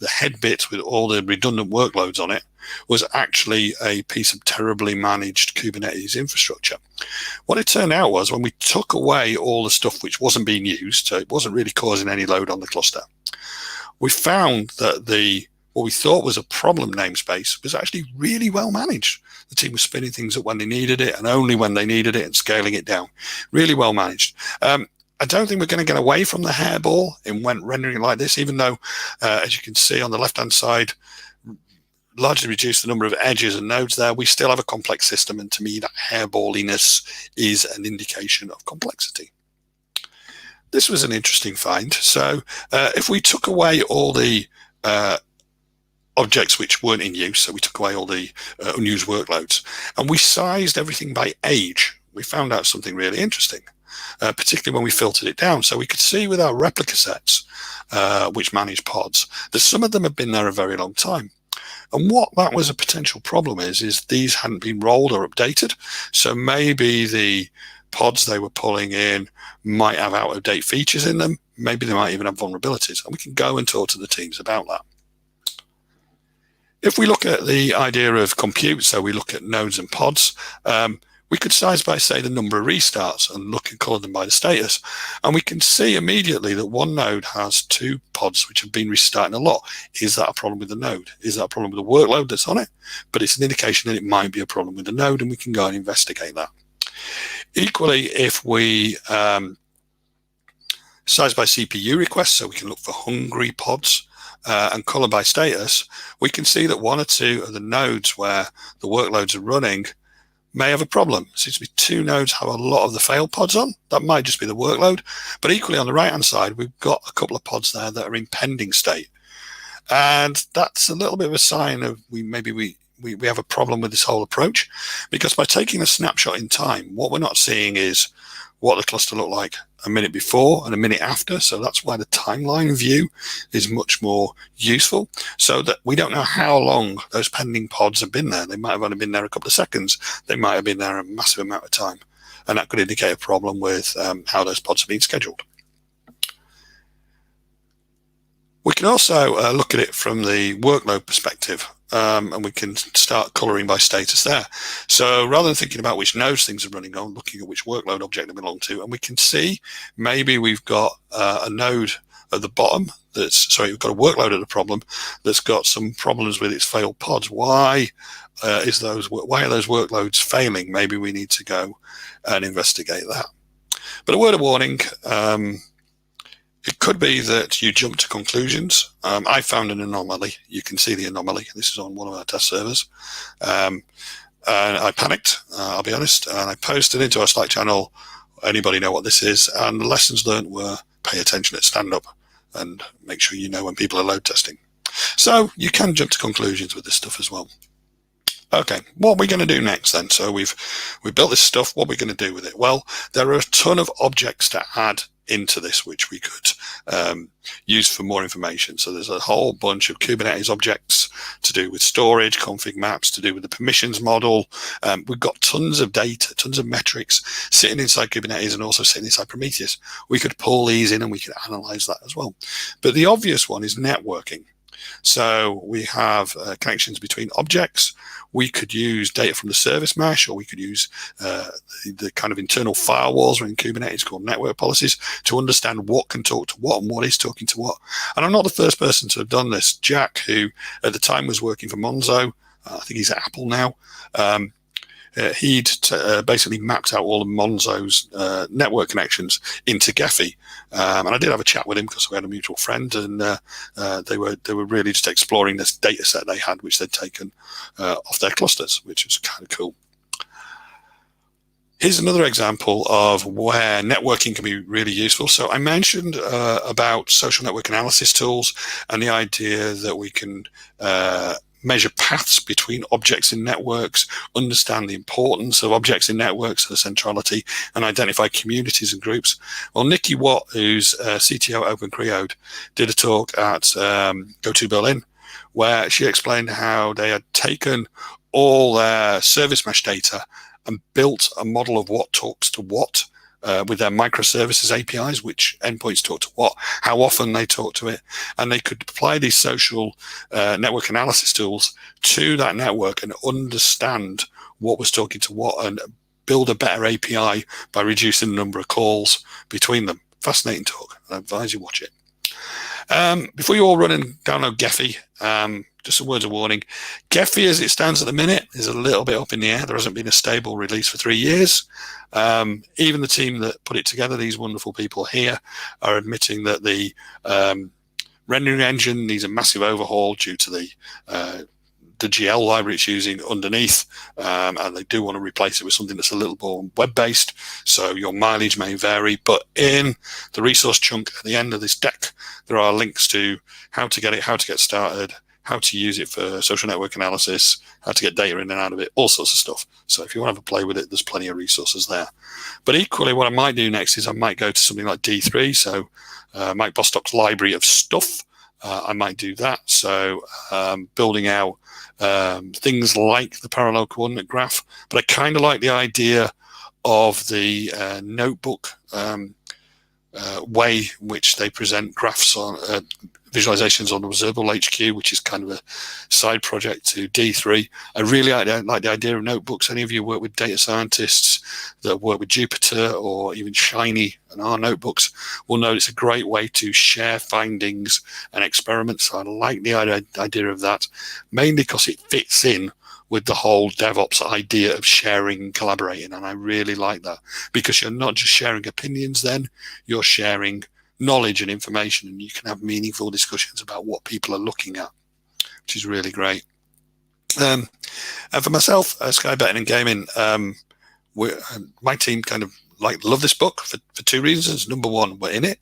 head bit with all the redundant workloads on it was actually a piece of terribly managed Kubernetes infrastructure. What it turned out was when we took away all the stuff which wasn't being used, so it wasn't really causing any load on the cluster, we found that the what we thought was a problem namespace was actually really well managed. The team was spinning things up when they needed it and only when they needed it and scaling it down. Really well managed. I don't think we're going to get away from the hairball in when rendering like this, even though, as you can see on the left-hand side, largely reduce the number of edges and nodes there. We still have a complex system, and to me, that hairballiness is an indication of complexity. This was an interesting find. So if we took away all the objects which weren't in use, so we took away all the unused workloads, and we sized everything by age, we found out something really interesting, particularly when we filtered it down. So we could see with our replica sets, which manage pods, that some of them have been there a very long time. And what that was a potential problem is these hadn't been rolled or updated. So maybe the pods they were pulling in might have out-of-date features in them. Maybe they might even have vulnerabilities. And we can go and talk to the teams about that. If we look at the idea of compute, so we look at nodes and pods, we could size by, say, the number of restarts and look and color them by the status. And we can see immediately that one node has 2 pods which have been restarting a lot. Is that a problem with the node? Is that a problem with the workload that's on it? But it's an indication that it might be a problem with the node, and we can go and investigate that. Equally, if we size by CPU requests, so we can look for hungry pods, and color by status, we can see that 1 or 2 of the nodes where the workloads are running may have a problem. It seems to be 2 nodes have a lot of the failed pods on. That might just be the workload. But equally on the right-hand side, we've got a couple of pods there that are in pending state. And that's a little bit of a sign of maybe we have a problem with this whole approach, because by taking a snapshot in time, what we're not seeing is what the cluster looked like a minute before and a minute after. So that's why the timeline view is much more useful, so that we don't know how long those pending pods have been there. They might have only been there a couple of seconds. They might have been there a massive amount of time. And that could indicate a problem with how those pods have been scheduled. We can also look at it from the workload perspective. And we can start coloring by status there. So rather than thinking about which nodes things are running on, looking at which workload object they belong to, and we can see maybe we've got a node at the bottom we've got a workload at the problem that's got some problems with its failed pods. Why are those workloads failing? Maybe we need to go and investigate that. But a word of warning, it could be that you jump to conclusions. I found an anomaly. You can see the anomaly. This is on one of our test servers. And I panicked, I'll be honest, and I posted into our Slack channel, anybody know what this is? And the lessons learned were pay attention at stand-up and make sure you know when people are load testing. So you can jump to conclusions with this stuff as well. Okay, what are we going to do next then? So we've built this stuff. What are we going to do with it? Well, there are a ton of objects to add into this which we could use for more information. So there's a whole bunch of Kubernetes objects to do with storage, config maps, to do with the permissions model. We've got tons of data, tons of metrics sitting inside Kubernetes and also sitting inside Prometheus. We could pull these in and we could analyze that as well. But the obvious one is networking. So we have connections between objects. We could use data from the service mesh, or we could use the kind of internal firewalls in Kubernetes called network policies to understand what can talk to what and what is talking to what. And I'm not the first person to have done this. Jack, who at the time was working for Monzo, I think he's at Apple now, he'd basically mapped out all of Monzo's network connections into Gephi. And I did have a chat with him because we had a mutual friend, and they were really just exploring this data set they had, which they'd taken off their clusters, which was kind of cool. Here's another example of where networking can be really useful. So I mentioned about social network analysis tools and the idea that we can measure paths between objects in networks, understand the importance of objects in networks, the centrality, and identify communities and groups. Well, Nikki Watt, who's CTO at OpenCreode, did a talk at Go2 Berlin, where she explained how they had taken all their service mesh data and built a model of what talks to what with their microservices APIs, which endpoints talk to what, how often they talk to it, and they could apply these social network analysis tools to that network and understand what was talking to what and build a better API by reducing the number of calls between them. Fascinating talk. I advise you watch it. Before you all run and download Gephi, just some words of warning. Gephi, as it stands at the minute, is a little bit up in the air. There hasn't been a stable release for 3 years. Even the team that put it together, these wonderful people here, are admitting that the rendering engine needs a massive overhaul due to the GL library it's using underneath, and they do want to replace it with something that's a little more web-based, so your mileage may vary. But in the resource chunk at the end of this deck, there are links to how to get it, how to get started, how to use it for social network analysis, how to get data in and out of it, all sorts of stuff. So if you want to have a play with it, there's plenty of resources there. But equally, what I might do next is I might go to something like D3, so Mike Bostock's library of stuff. I might do that. So building out things like the parallel coordinate graph, but I kind of like the idea of the notebook way in which they present graphs on visualizations on Observable HQ, which is kind of a side project to D3. I really like the idea of notebooks. Any of you work with data scientists that work with Jupyter or even Shiny and R notebooks will know it's a great way to share findings and experiments. So I like the idea of that, mainly because it fits in with the whole DevOps idea of sharing and collaborating. And I really like that, because you're not just sharing opinions then, you're sharing knowledge and information, and you can have meaningful discussions about what people are looking at, which is really great. And for myself, Sky Betting and Gaming, my team kind of love this book for 2 reasons. Number one, we're in it.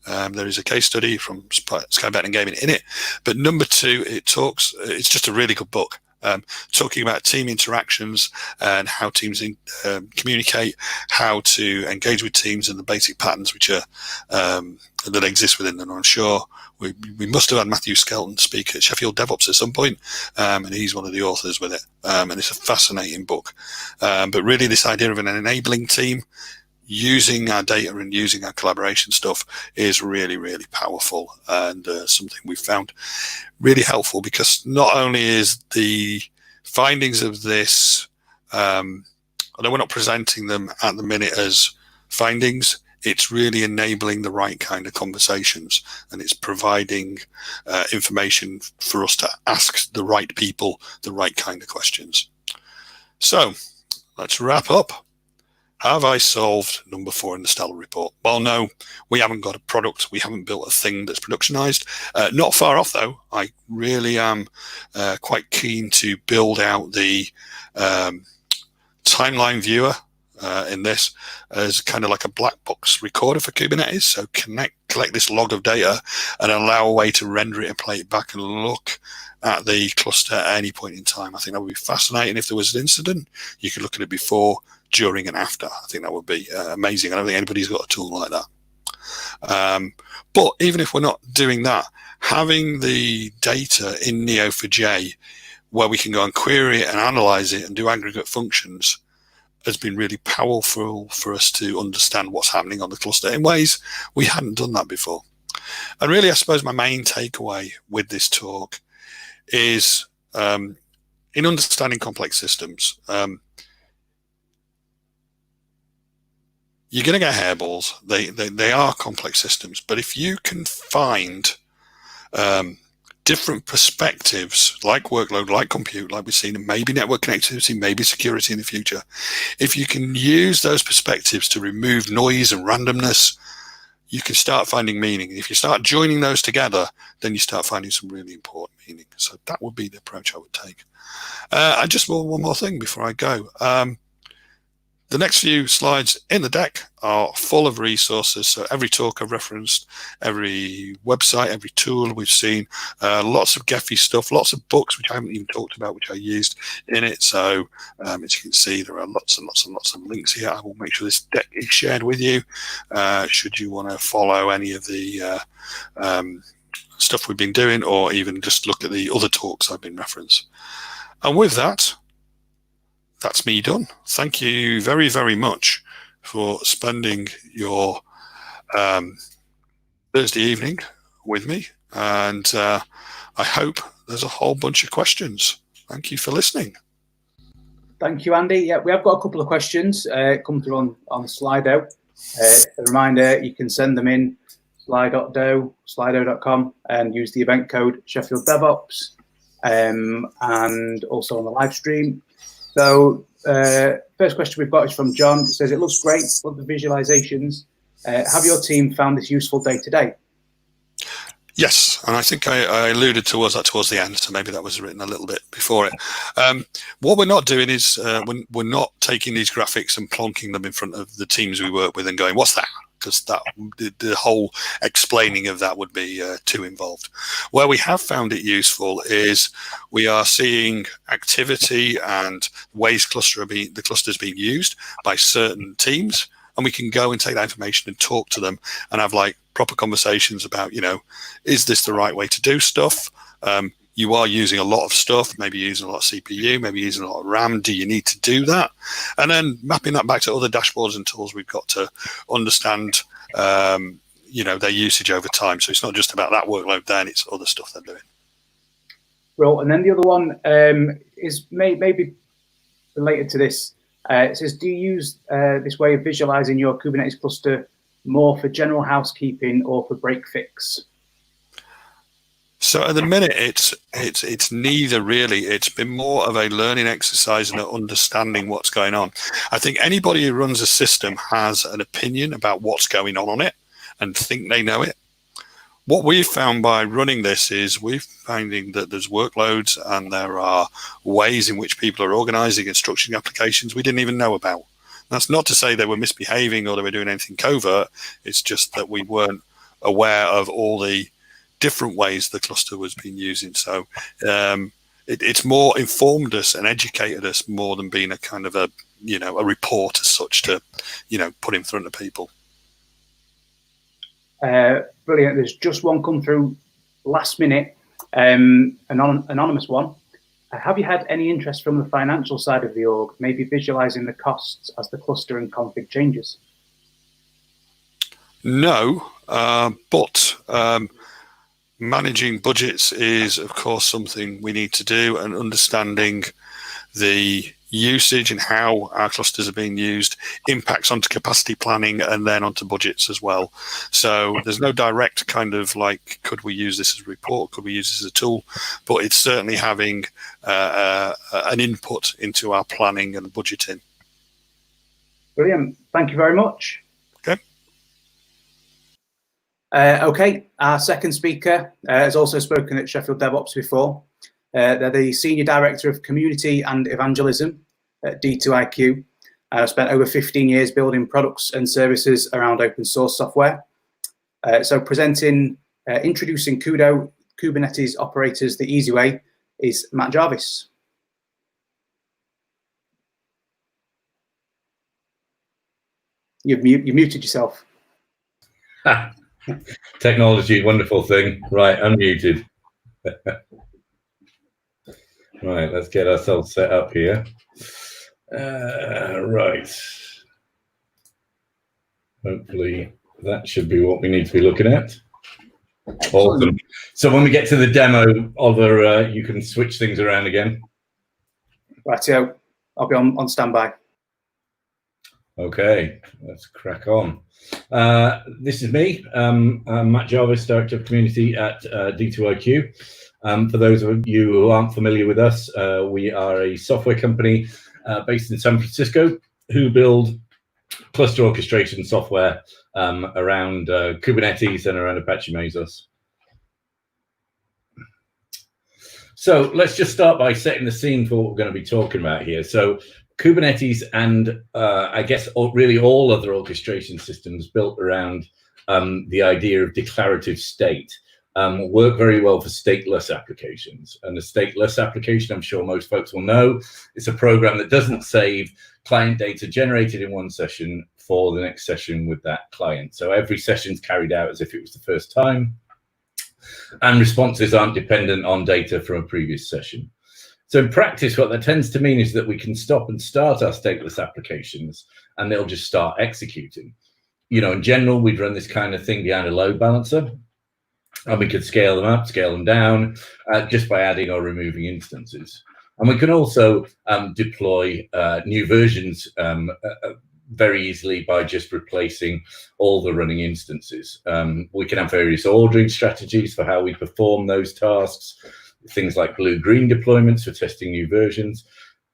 There is a case study from Sky Betting and Gaming in it. But number 2, it's just a really good book. Talking about team interactions and how teams communicate, how to engage with teams, and the basic patterns which are that exist within them. I'm sure we must have had Matthew Skelton speak at Sheffield Devops at some point, and he's one of the authors with it. And it's a fascinating book. But really, this idea of an enabling team, using our data and using our collaboration stuff, is really, really powerful, and something we've found really helpful, because not only is the findings of this, although we're not presenting them at the minute as findings, it's really enabling the right kind of conversations, and it's providing information for us to ask the right people the right kind of questions. So let's wrap up. Have I solved number 4 in the Stellar report? Well, no, we haven't got a product. We haven't built a thing that's productionized. Not far off, though. I really am quite keen to build out the timeline viewer in this as kind of like a black box recorder for Kubernetes. So collect this log of data and allow a way to render it and play it back and look at the cluster at any point in time. I think that would be fascinating. If there was an incident, you could look at it before, during, and after. I think that would be amazing. I don't think anybody's got a tool like that. But even if we're not doing that, having the data in Neo4j where we can go and query it and analyze it and do aggregate functions has been really powerful for us to understand what's happening on the cluster in ways we hadn't done that before. And really, I suppose my main takeaway with this talk is in understanding complex systems, you're going to get hairballs. They are complex systems, but if you can find different perspectives, like workload, like compute, like we've seen, and maybe network connectivity, maybe security in the future, if you can use those perspectives to remove noise and randomness, you can start finding meaning. If you start joining those together, then you start finding some really important meaning. So that would be the approach I would take. I just want one more thing before I go. The next few slides in the deck are full of resources. So every talk I've referenced, every website, every tool we've seen, lots of Gephi stuff, lots of books, which I haven't even talked about, which I used in it. So as you can see, there are lots and lots and lots of links here. I will make sure this deck is shared with you. Should you want to follow any of the stuff we've been doing, or even just look at the other talks I've been referenced. And with that, that's me done. Thank you very, very much for spending your Thursday evening with me. And I hope there's a whole bunch of questions. Thank you for listening. Thank you, Andy. Yeah, we have got a couple of questions come through on Slido. A reminder, you can send them in slido.com, and use the event code Sheffield Devops, and also on the live stream. So first question we've got is from John. It says, it looks great, love the visualizations. Have your team found this useful day to day? Yes, and I think I alluded towards that towards the end, so maybe that was written a little bit before it. What we're not doing is we're not taking these graphics and plonking them in front of the teams we work with and going, what's that? Because the whole explaining of that would be too involved. Where we have found it useful is we are seeing activity and ways the cluster's being used by certain teams, and we can go and take that information and talk to them and have like proper conversations about, is this the right way to do stuff? You are using a lot of stuff, maybe using a lot of CPU, maybe using a lot of RAM. Do you need to do that? And then mapping that back to other dashboards and tools we've got to understand, their usage over time. So it's not just about that workload then, it's other stuff they're doing. Well, and then the other one is maybe related to this. It says, do you use this way of visualizing your Kubernetes cluster more for general housekeeping or for break fix? So at the minute, it's neither really. It's been more of a learning exercise and understanding what's going on. I think anybody who runs a system has an opinion about what's going on it and think they know it. What we've found by running this is we're finding that there's workloads and there are ways in which people are organizing and structuring applications we didn't even know about. That's not to say they were misbehaving or they were doing anything covert. It's just that we weren't aware of all the different ways the cluster was being using. So it's more informed us and educated us more than being a kind of a report as such to, put in front of people. Brilliant. There's just one come through last minute, anonymous one. Have you had any interest from the financial side of the org, maybe visualizing the costs as the cluster and config changes? No, but managing budgets is, of course, something we need to do, and understanding the usage and how our clusters are being used impacts onto capacity planning and then onto budgets as well. So there's no direct kind of like, could we use this as a report? Could we use this as a tool? But it's certainly having an input into our planning and budgeting. Brilliant. Thank you very much. Okay. Okay, our second speaker has also spoken at Sheffield Devops before. They're the Senior Director of Community and Evangelism at D2IQ. Spent over 15 years building products and services around open source software. So presenting, introducing KUDO, Kubernetes operators the easy way, is Matt Jarvis. You muted yourself. Technology, wonderful thing. Right, unmuted. Right, let's get ourselves set up here. Right. Hopefully that should be what we need to be looking at. Awesome. So when we get to the demo, Oliver, you can switch things around again. Rightio, I'll be on standby. Okay, let's crack on. This is me. I'm Matt Jarvis, Director of Community at D2IQ. For those of you who aren't familiar with us, we are a software company based in San Francisco who build cluster orchestration software around Kubernetes and around Apache Mesos. So let's just start by setting the scene for what we're going to be talking about here. So Kubernetes and I guess really all other orchestration systems built around the idea of declarative state work very well for stateless applications. And a stateless application, I'm sure most folks will know, it's a program that doesn't save client data generated in one session for the next session with that client. So every session's carried out as if it was the first time, and responses aren't dependent on data from a previous session. So in practice, what that tends to mean is that we can stop and start our stateless applications and they'll just start executing. In general, we'd run this kind of thing behind a load balancer, and we could scale them up, scale them down, just by adding or removing instances. And we can also deploy new versions very easily by just replacing all the running instances. We can have various ordering strategies for how we perform those tasks, things like blue-green deployments for testing new versions.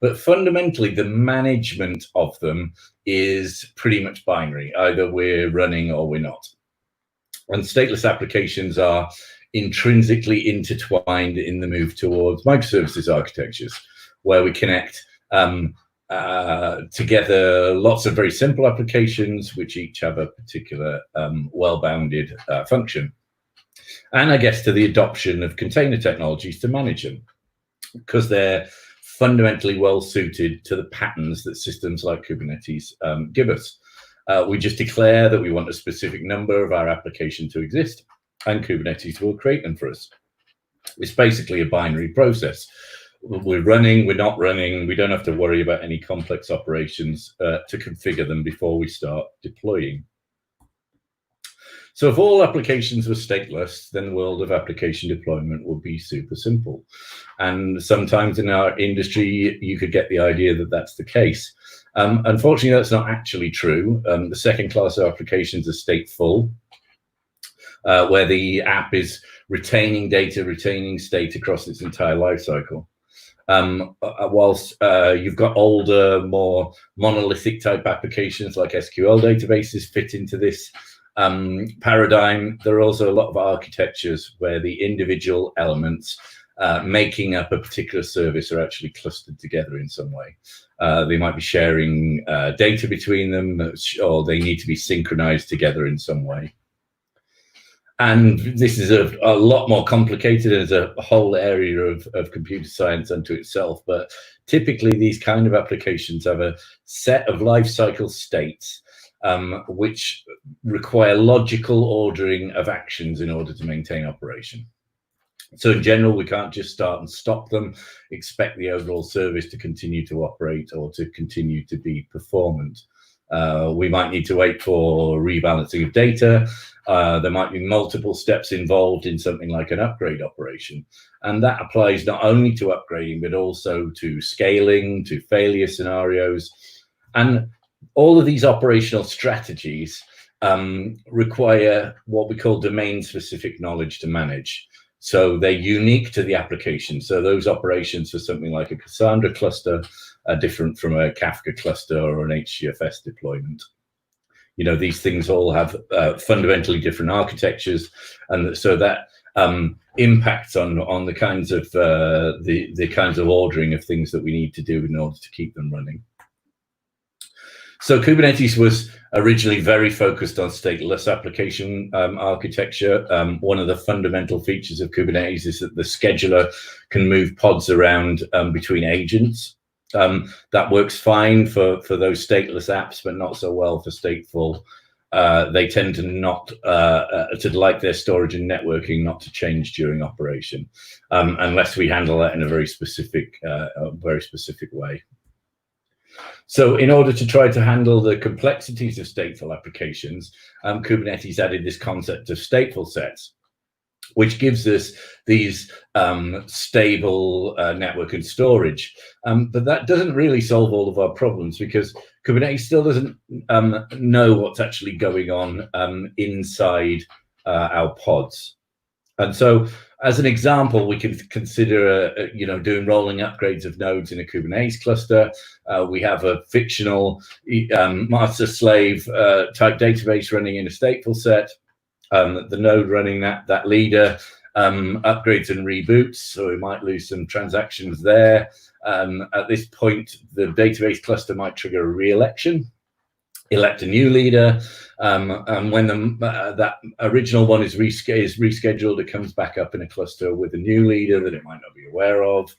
But fundamentally, the management of them is pretty much binary. Either we're running or we're not. And stateless applications are intrinsically intertwined in the move towards microservices architectures, where we connect together lots of very simple applications, which each have a particular well-bounded function. And I guess to the adoption of container technologies to manage them, because they're fundamentally well suited to the patterns that systems like Kubernetes give us. We just declare that we want a specific number of our application to exist, and Kubernetes will create them for us. It's basically a binary process. We're running, we're not running, we don't have to worry about any complex operations to configure them before we start deploying. So if all applications were stateless, then the world of application deployment would be super simple. And sometimes in our industry, you could get the idea that that's the case. Unfortunately, that's not actually true. The second class of applications are stateful, where the app is retaining data, retaining state across its entire life cycle. Whilst you've got older, more monolithic type applications like SQL databases fit into this paradigm, there are also a lot of architectures where the individual elements making up a particular service are actually clustered together in some way. They might be sharing data between them, or they need to be synchronized together in some way. And this is a lot more complicated as a whole area of computer science unto itself. But typically, these kind of applications have a set of life cycle states which require logical ordering of actions in order to maintain operation. So in general, we can't just start and stop them, expect the overall service to continue to operate or to continue to be performant. We might need to wait for rebalancing of data. There might be multiple steps involved in something like an upgrade operation. And that applies not only to upgrading, but also to scaling, to failure scenarios. And all of these operational strategies require what we call domain-specific knowledge to manage. So they're unique to the application. So those operations for something like a Cassandra cluster are different from a Kafka cluster or an HDFS deployment. You know, these things all have fundamentally different architectures, and so that impacts on the kinds of the kinds of ordering of things that we need to do in order to keep them running. So Kubernetes was originally very focused on stateless application architecture. One of the fundamental features of Kubernetes is that the scheduler can move pods around between agents. That works fine for those stateless apps, but not so well for stateful. They tend to not to like their storage and networking not to change during operation, unless we handle that in a very specific way. So in order to try to handle the complexities of stateful applications, Kubernetes added this concept of stateful sets, which gives us these stable network and storage. But that doesn't really solve all of our problems, because Kubernetes still doesn't know what's actually going on inside our pods. And so, as an example, we can consider, doing rolling upgrades of nodes in a Kubernetes cluster. We have a fictional master-slave type database running in a stateful set. The node running that leader upgrades and reboots, so we might lose some transactions there. At this point, the database cluster might trigger a re-election, elect a new leader, and when that original one is rescheduled, it comes back up in a cluster with a new leader that it might not be aware of.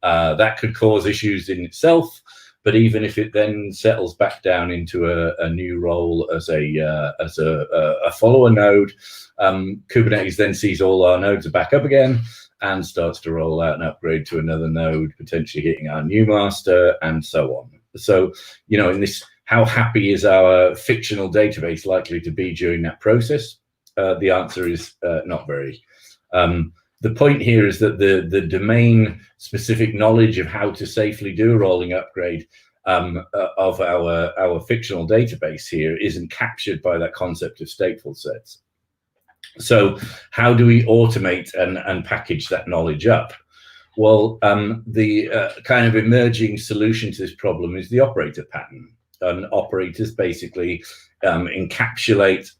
That could cause issues in itself, but even if it then settles back down into a new role as a follower node, Kubernetes then sees all our nodes are back up again and starts to roll out an upgrade to another node, potentially hitting our new master, and so on. So, in this, how happy is our fictional database likely to be during that process? The answer is not very. The point here is that the domain-specific knowledge of how to safely do a rolling upgrade of our fictional database here isn't captured by that concept of stateful sets. So how do we automate and package that knowledge up? Well, the kind of emerging solution to this problem is the operator pattern. And operators basically encapsulate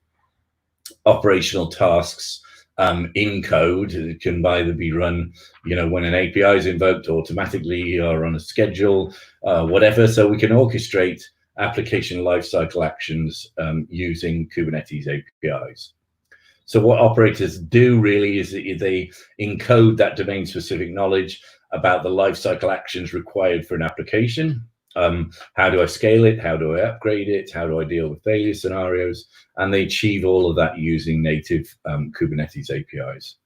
operational tasks in code. It can either be run, when an API is invoked automatically or on a schedule, whatever. So we can orchestrate application lifecycle actions using Kubernetes APIs. So what operators do really is they encode that domain-specific knowledge about the lifecycle actions required for an application. How do I scale it? How do I upgrade it? How do I deal with failure scenarios? And they achieve all of that using native Kubernetes APIs.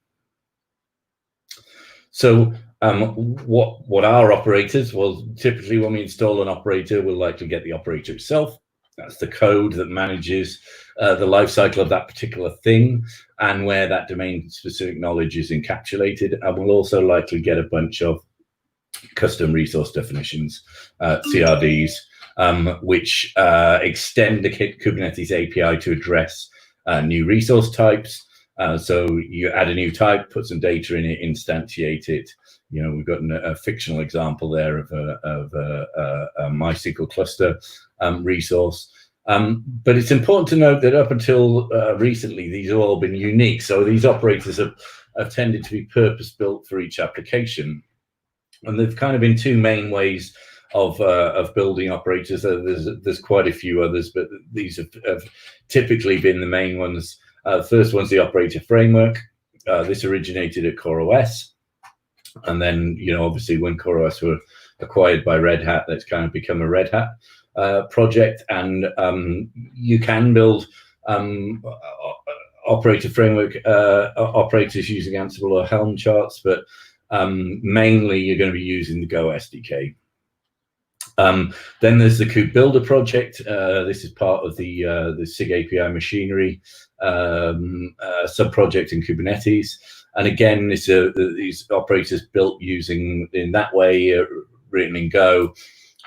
So what are operators? Well, typically when we install an operator, we'll likely get the operator itself. That's the code that manages the lifecycle of that particular thing and where that domain-specific knowledge is encapsulated. And we'll also likely get a bunch of custom resource definitions, CRDs, which extend the Kubernetes API to address new resource types. So you add a new type, put some data in it, instantiate it. We've got a fictional example there of a MySQL cluster resource. But it's important to note that up until recently, these have all been unique. So these operators have tended to be purpose-built for each application. And they've kind of been two main ways of building operators. There's quite a few others, but these have typically been the main ones. The first one's the operator framework. This originated at CoreOS. And then, obviously when CoreOS were acquired by Red Hat, that's kind of become a Red Hat project. And you can build operator framework operators using Ansible or Helm charts, but mainly you're going to be using the Go SDK. Then there's the Kube Builder project. This is part of the SIG API machinery sub-project in Kubernetes. And again, these operators built using, in that way, written in Go.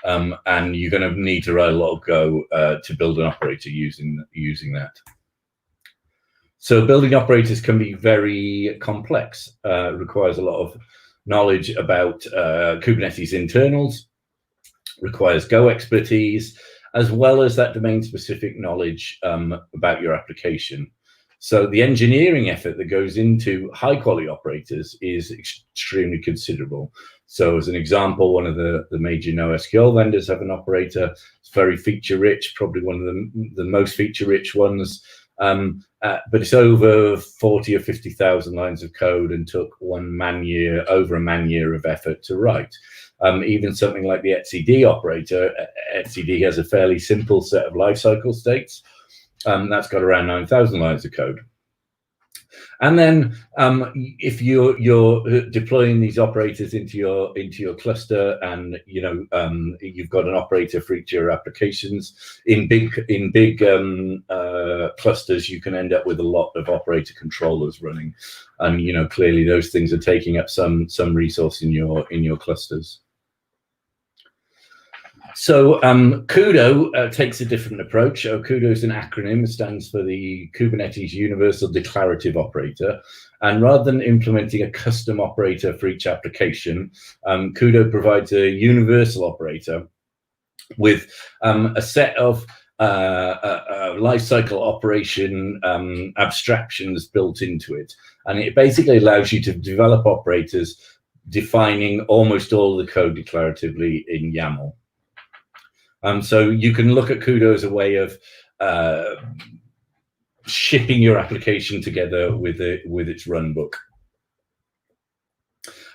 And you're going to need to write a lot of Go to build an operator using that. So building operators can be very complex. Requires a lot of knowledge about Kubernetes internals, requires Go expertise, as well as that domain-specific knowledge about your application. So the engineering effort that goes into high-quality operators is extremely considerable. So as an example, one of the major NoSQL vendors have an operator. It's very feature-rich, probably one of the most feature-rich ones. But it's over 40 or 50,000 lines of code and took over a man year of effort to write. Even something like the etcd operator, etcd has a fairly simple set of lifecycle states. That's got around 9,000 lines of code. And then if you're deploying these operators into your cluster, and you've got an operator for each of your applications in big clusters, you can end up with a lot of operator controllers running, and clearly those things are taking up some resource in your clusters. So KUDO takes a different approach. KUDO is an acronym. It stands for the Kubernetes Universal Declarative Operator. And rather than implementing a custom operator for each application, KUDO provides a universal operator with a set of lifecycle operation abstractions built into it. And it basically allows you to develop operators defining almost all the code declaratively in YAML. So you can look at KUDO as a way of shipping your application together with its runbook.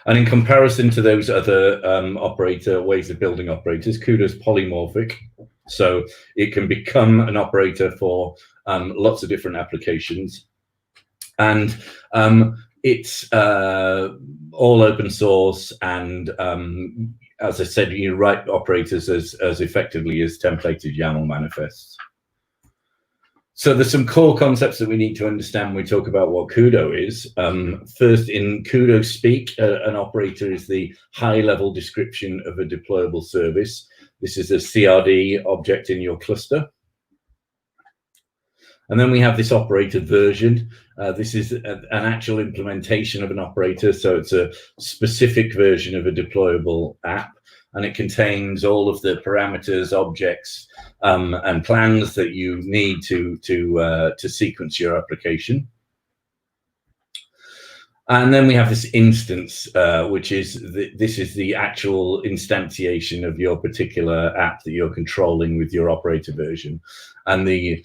And in comparison to those other ways of building operators, KUDO is polymorphic. So it can become an operator for lots of different applications. And it's all open source, and as I said, you write operators as effectively as templated YAML manifests. So there's some core concepts that we need to understand when we talk about what KUDO is. First, in KUDO speak, an operator is the high-level description of a deployable service. This is a CRD object in your cluster. And then we have this operator version. This is an actual implementation of an operator, so it's a specific version of a deployable app, and it contains all of the parameters, objects, and plans that you need to sequence your application. And then we have this instance, which is this is the actual instantiation of your particular app that you're controlling with your operator version. And the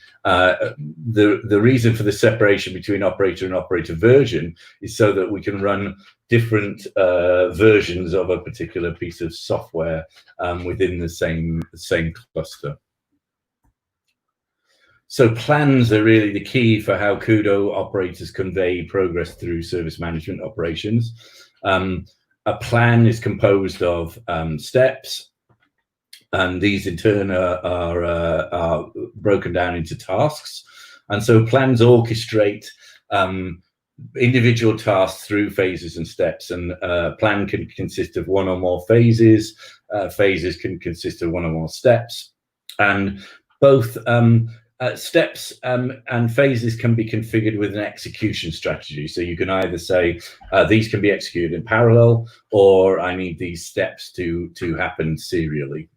reason for the separation between operator and operator version is so that we can run different versions of a particular piece of software within the same cluster. So plans are really the key for how KUDO operators convey progress through service management operations. A plan is composed of steps, and these in turn are broken down into tasks. And so plans orchestrate individual tasks through phases and steps, and a plan can consist of one or more phases. Phases can consist of one or more steps, and both steps and phases can be configured with an execution strategy. So you can either say these can be executed in parallel, or I need these steps to happen serially.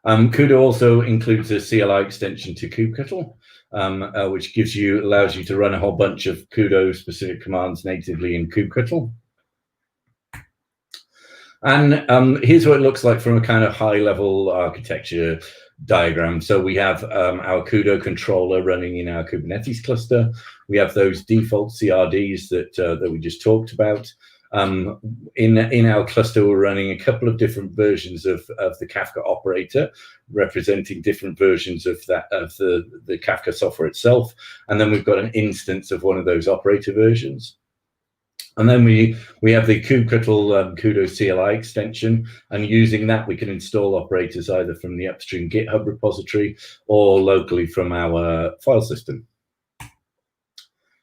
KUDO also includes a CLI extension to kubectl, which allows you to run a whole bunch of KUDO specific commands natively in kubectl. And here's what it looks like from a kind of high level architecture diagram. So we have our KUDO controller running in our Kubernetes cluster. We have those default CRDs that we just talked about. In our cluster, we're running a couple of different versions of the Kafka operator, representing different versions of the Kafka software itself. And then we've got an instance of one of those operator versions. And then we have the kubectl KUDO CLI extension, and using that we can install operators either from the upstream GitHub repository or locally from our file system.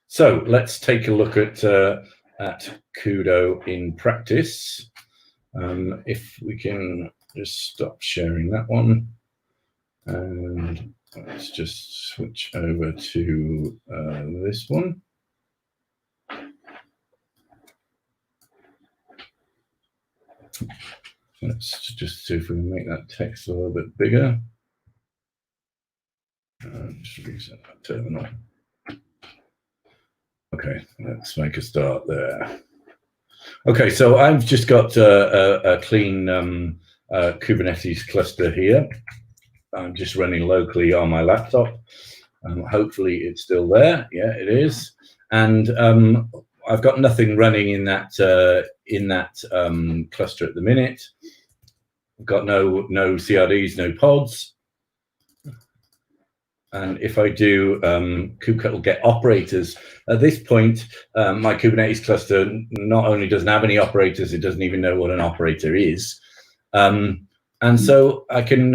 So let's take a look at KUDO in practice. If we can just stop sharing that one, and let's just switch over to this one. Let's just see if we can make that text a little bit bigger. Just reset that terminal. Okay, let's make a start there. Okay, so I've just got a clean Kubernetes cluster here. I'm just running locally on my laptop. Hopefully it's still there. Yeah, it is. And I've got nothing running in that cluster at the minute. I've got no CRDs, no pods. And if I do kubectl get operators, at this point, my Kubernetes cluster not only doesn't have any operators, it doesn't even know what an operator is. And so I can,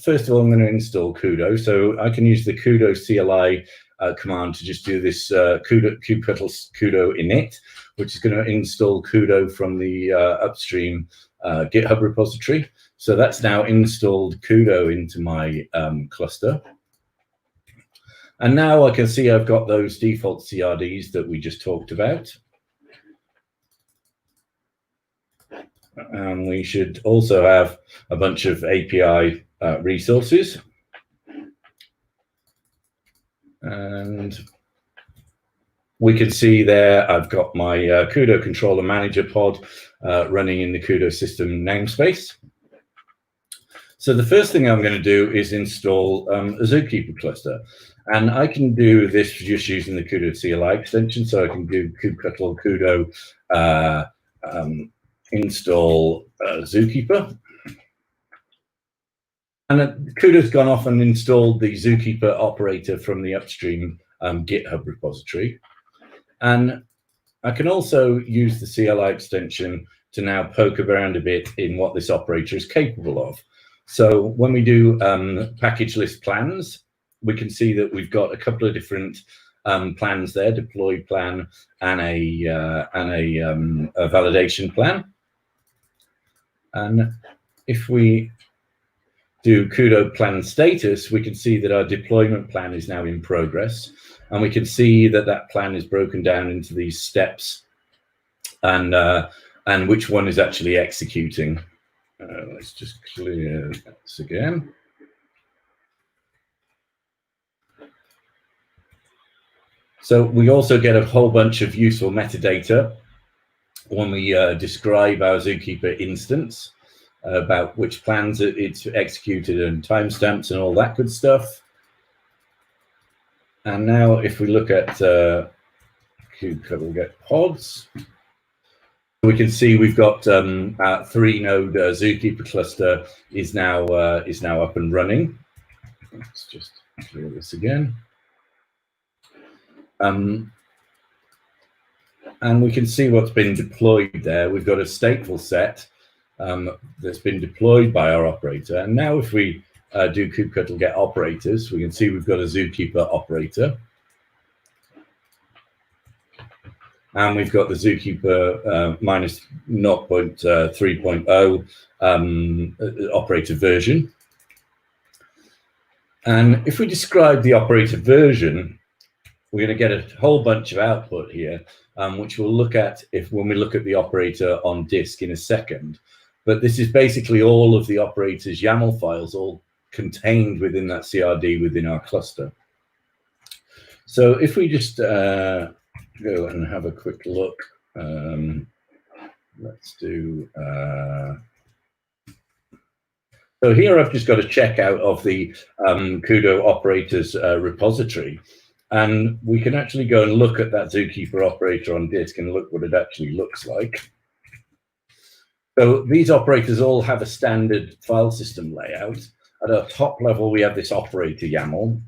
first of all, I'm going to install KUDO. So I can use the KUDO CLI command to just do this kubectl KUDO init, which is going to install KUDO from the upstream GitHub repository. So that's now installed KUDO into my cluster. And now I can see I've got those default CRDs that we just talked about. And we should also have a bunch of API resources. And we can see there I've got my KUDO controller manager pod running in the KUDO system namespace. So the first thing I'm going to do is install a Zookeeper cluster. And I can do this just using the KUDO CLI extension. So I can do kubectl KUDO install Zookeeper. And KUDO's gone off and installed the Zookeeper operator from the upstream GitHub repository. And I can also use the CLI extension to now poke around a bit in what this operator is capable of. So when we do package list plans, we can see that we've got a couple of different plans there, deploy plan and a validation plan. And if we do KUDO plan status, we can see that our deployment plan is now in progress, and we can see that that plan is broken down into these steps and which one is actually executing. Let's just clear this again. So we also get a whole bunch of useful metadata when we describe our Zookeeper instance, about which plans it's executed and timestamps and all that good stuff. And now if we look at we'll get pods, we can see we've got our 3-node Zookeeper cluster is now up and running. Let's just clear this again. And we can see what's been deployed there. We've got a stateful set that's been deployed by our operator. And now if we do kubectl get operators, we can see we've got a Zookeeper operator. And we've got the Zookeeper minus 0.3.0 operator version. And if we describe the operator version, we're going to get a whole bunch of output here, which we'll look at when we look at the operator on disk in a second. But this is basically all of the operator's YAML files, all contained within that CRD within our cluster. So if we just go and have a quick look, let's do. So here I've just got a checkout of the KUDO operators repository. And we can actually go and look at that Zookeeper operator on disk and look what it actually looks like. So these operators all have a standard file system layout. At our top level, we have this operator YAML.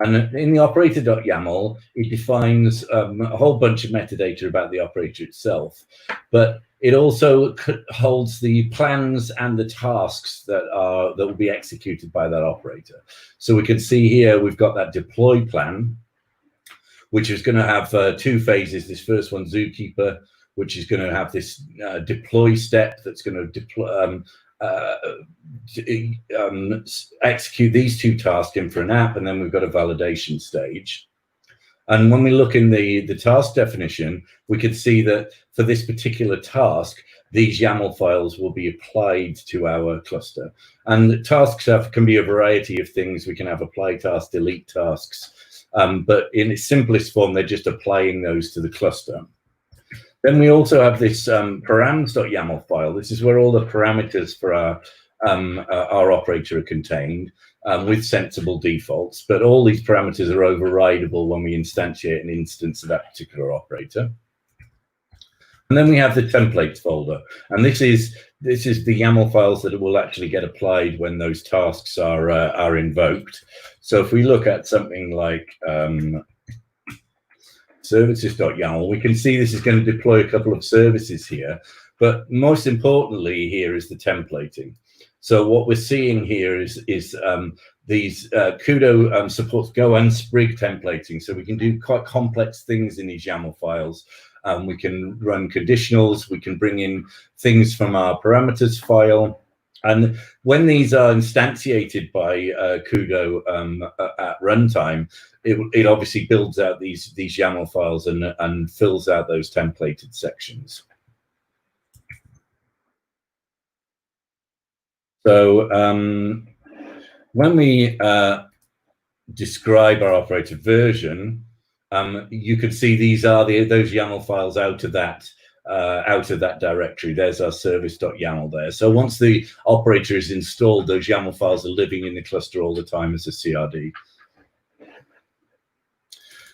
And in the operator.yaml, it defines a whole bunch of metadata about the operator itself. But it also holds the plans and the tasks that will be executed by that operator. So we can see here we've got that deploy plan, which is going to have 2 phases. This first one, Zookeeper, which is going to have this deploy step that's going to deploy, execute these 2 tasks in for an app, and then we've got a validation stage. And when we look in the task definition, we can see that for this particular task, these YAML files will be applied to our cluster. And tasks can be a variety of things. We can have apply tasks, delete tasks, but in its simplest form, they're just applying those to the cluster. Then we also have this params.yaml file. This is where all the parameters for our operator are contained, with sensible defaults, but all these parameters are overridable when we instantiate an instance of that particular operator. And then we have the templates folder, and this is the YAML files that will actually get applied when those tasks are invoked. So if we look at something like services.yaml, we can see this is going to deploy a couple of services here, but most importantly here is the templating. So what we're seeing here is these KUDO supports Go and Sprig templating, so we can do quite complex things in these YAML files. We can run conditionals, we can bring in things from our parameters file, and when these are instantiated by KUDO at runtime, it obviously builds out these YAML files and fills out those templated sections. So when we describe our operator version, you can see these are those YAML files out of that directory. There's our service.yaml there. So once the operator is installed, those YAML files are living in the cluster all the time as a CRD.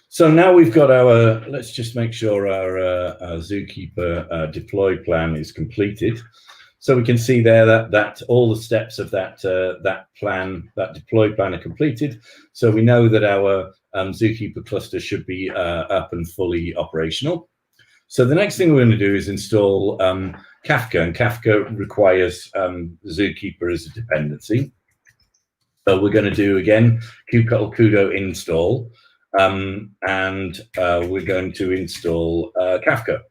So now we've got our, let's just make sure our Zookeeper deploy plan is completed. So we can see there that all the steps of that deploy plan are completed. So we know that our Zookeeper cluster should be up and fully operational. So the next thing we're going to do is install Kafka, and Kafka requires Zookeeper as a dependency. So we're going to do again kubectl kudo install, and we're going to install Kafka.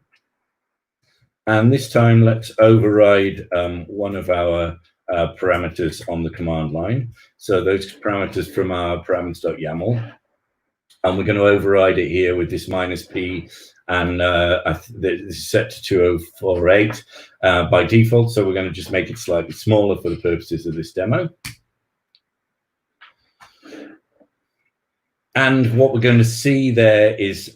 And this time, let's override one of our parameters on the command line. So those parameters from our parameters.yaml, and we're going to override it here with this -p, and this is set to 2048 by default. So we're going to just make it slightly smaller for the purposes of this demo. And what we're going to see there is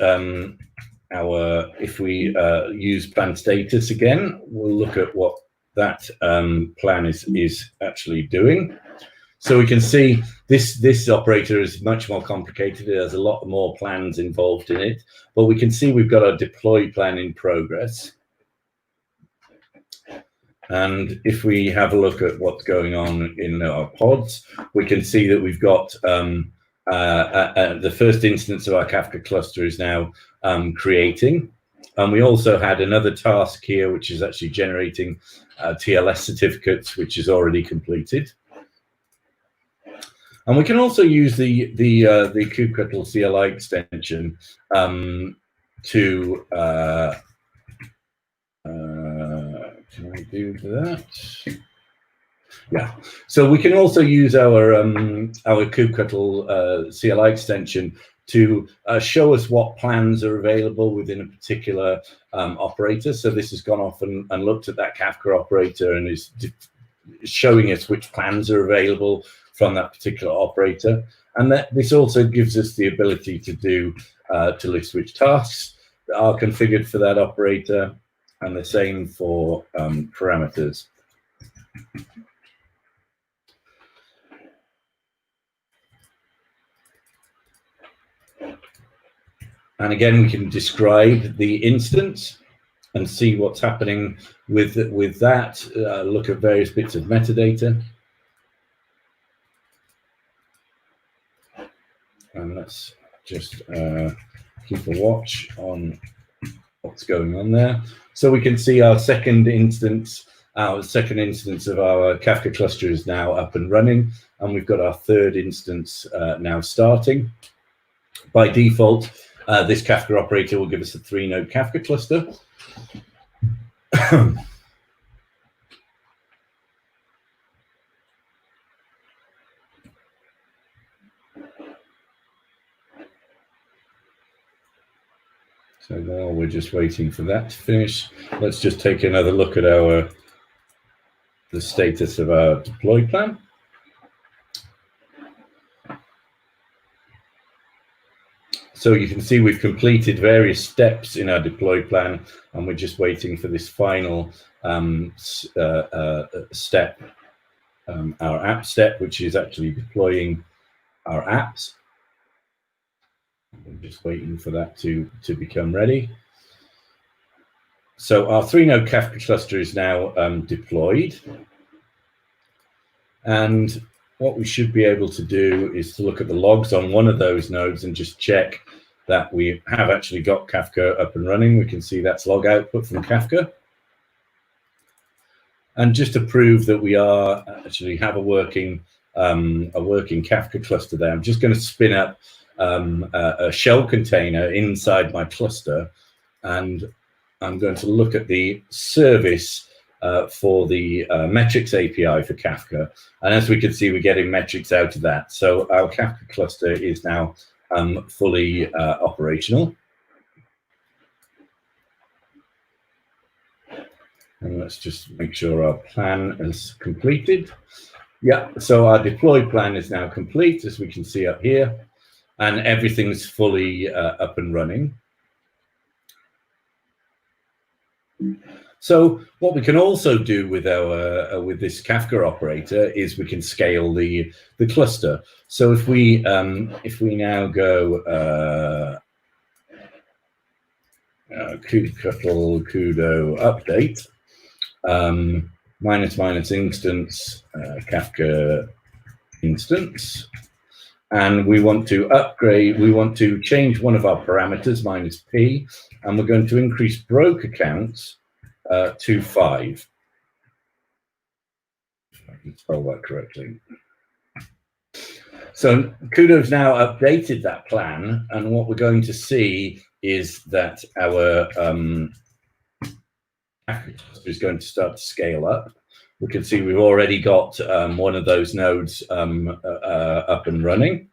if we use plan status again, we'll look at what that plan is actually doing. So we can see this operator is much more complicated. It has a lot more plans involved in it, but we can see we've got a deploy plan in progress. And if we have a look at what's going on in our pods, we can see that we've got the first instance of our Kafka cluster is now creating. And we also had another task here, which is actually generating TLS certificates, which is already completed. And we can also use the kubectl CLI extension to can I do that? Yeah, so we can also use our kubectl CLI extension to show us what plans are available within a particular operator. So this has gone off and looked at that Kafka operator and is showing us which plans are available from that particular operator. And this also gives us the ability to do to list which tasks are configured for that operator, and the same for parameters. And again, we can describe the instance and see what's happening with that, look at various bits of metadata. And let's just keep a watch on what's going on there. So we can see our second instance of our Kafka cluster is now up and running, and we've got our third instance now starting. By default, this Kafka operator will give us a 3-node Kafka cluster. So now we're just waiting for that to finish. Let's just take another look at the status of our deploy plan. So you can see we've completed various steps in our deploy plan, and we're just waiting for this final step, our app step, which is actually deploying our apps. I'm just waiting for that to become ready. So our 3-node Kafka cluster is now deployed. And what we should be able to do is to look at the logs on one of those nodes and just check that we have actually got Kafka up and running. We can see that's log output from Kafka. And just to prove that we are actually have a working Kafka cluster there, I'm just going to spin up a shell container inside my cluster, and I'm going to look at the service for the metrics API for Kafka. And as we can see, we're getting metrics out of that. So our Kafka cluster is now fully operational. And let's just make sure our plan is completed. Yeah, so our deploy plan is now complete, as we can see up here, and everything's fully up and running. So what we can also do with our with this Kafka operator is we can scale the cluster. So if we now go kubectl kudo update -- instance Kafka instance, and we want to upgrade, we want to change one of our parameters -p, and we're going to increase broker counts to 5. If I can spell that correctly. So KUDO's now updated that plan, and what we're going to see is that our is going to start to scale up. We can see we've already got one of those nodes up and running.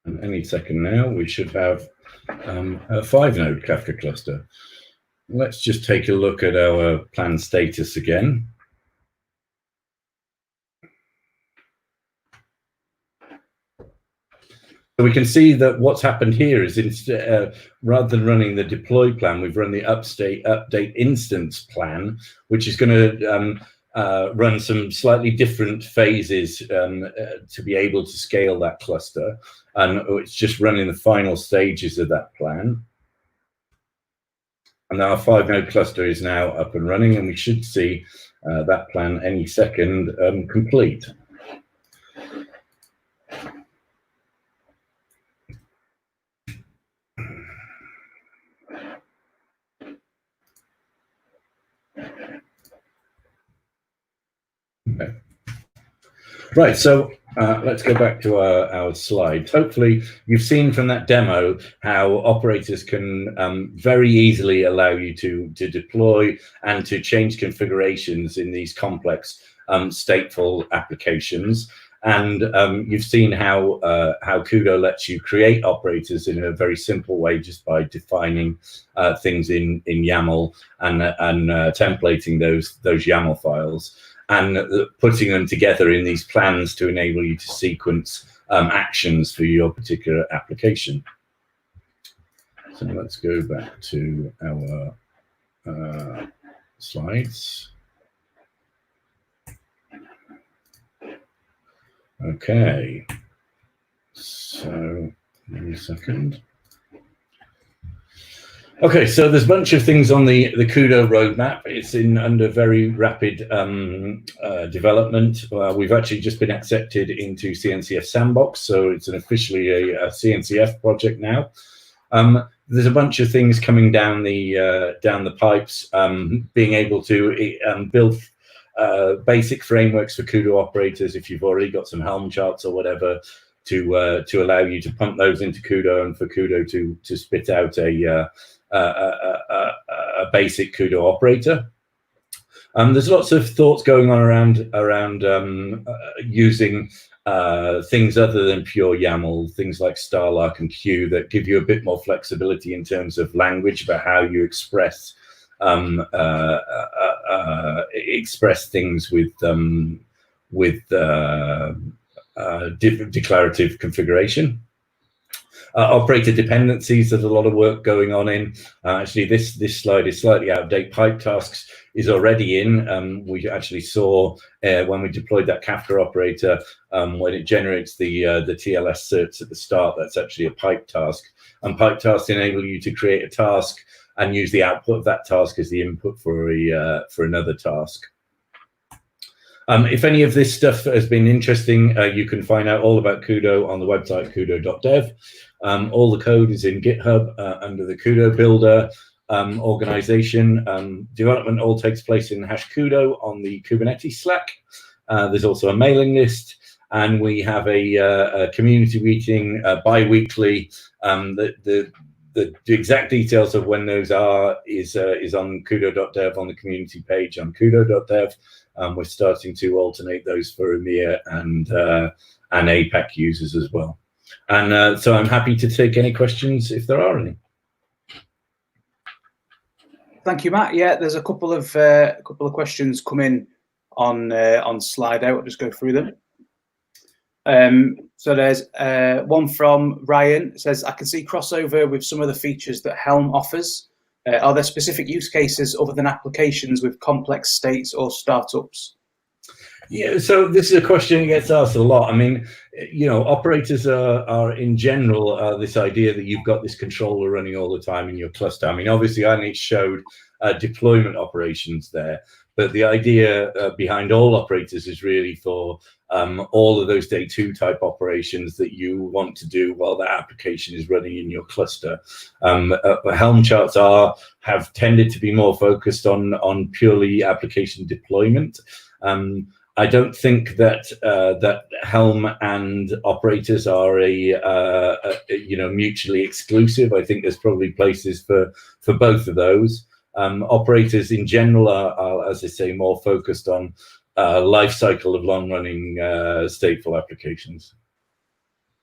And any second now, we should have a 5-node Kafka cluster. Let's just take a look at our plan status again. So we can see that what's happened here is rather than running the deploy plan, we've run the update instance plan, which is going to run some slightly different phases to be able to scale that cluster. And it's just running the final stages of that plan. And our 5-node cluster is now up and running, and we should see that plan any second complete. Okay. Right, so let's go back to our slides. Hopefully you've seen from that demo how operators can very easily allow you to deploy and to change configurations in these complex stateful applications. And you've seen how KUDO lets you create operators in a very simple way, just by defining things in YAML and templating those YAML files, and putting them together in these plans to enable you to sequence actions for your particular application. So let's go back to our slides. Okay, so give me a second. Okay, so there's a bunch of things on the KUDO roadmap. It's under very rapid development. We've actually just been accepted into CNCF Sandbox, so it's officially a CNCF project now. There's a bunch of things coming down the pipes, being able to build basic frameworks for KUDO operators. If you've already got some Helm charts or whatever, to allow you to pump those into KUDO, and for KUDO to spit out a basic KUDO operator. There's lots of thoughts going on around using things other than pure YAML, things like Starlark and Q, that give you a bit more flexibility in terms of language about how you express things with declarative configuration. Operator dependencies, there's a lot of work going on in. Actually, this slide is slightly out of date. Pipe tasks is already in. We actually saw when we deployed that Kafka operator, when it generates the TLS certs at the start, that's actually a pipe task. And pipe tasks enable you to create a task and use the output of that task as the input for another task. If any of this stuff has been interesting, you can find out all about KUDO on the website kudo.dev. All the code is in GitHub under the KUDO Builder organization. Development all takes place in #KUDO on the Kubernetes Slack. There's also a mailing list, and we have a community meeting bi-weekly. The exact details of when those are is on kudo.dev on the community page on kudo.dev. We're starting to alternate those for EMEA and APAC users as well. And so I'm happy to take any questions if there are any. Thank you, Matt. Yeah, there's a couple of questions come in on Slido. I'll just go through them. So there's one from Ryan. It says, I can see crossover with some of the features that Helm offers. Are there specific use cases other than applications with complex states or startups? Yeah, so this is a question that gets asked a lot. I mean, you know, operators are in general this idea that you've got this controller running all the time in your cluster. I mean, obviously, I only showed deployment operations there, But the idea behind all operators is really for all of those day 2 type operations that you want to do while that application is running in your cluster. Helm charts have tended to be more focused on purely application deployment. I don't think that that Helm and operators are mutually exclusive. I think there's probably places for both of those. Operators in general are, as I say, more focused on life cycle of long-running stateful applications.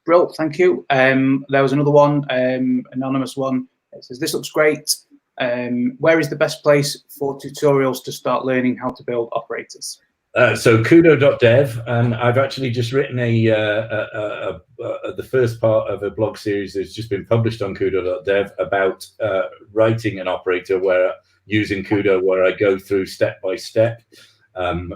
Brilliant, thank you. There was another one, anonymous one. It says, "This looks great. Where is the best place for tutorials to start learning how to build operators?" So KUDO.dev, and I've actually just written the first part of a blog series that's just been published on KUDO.dev about writing an operator using KUDO, where I go through step by step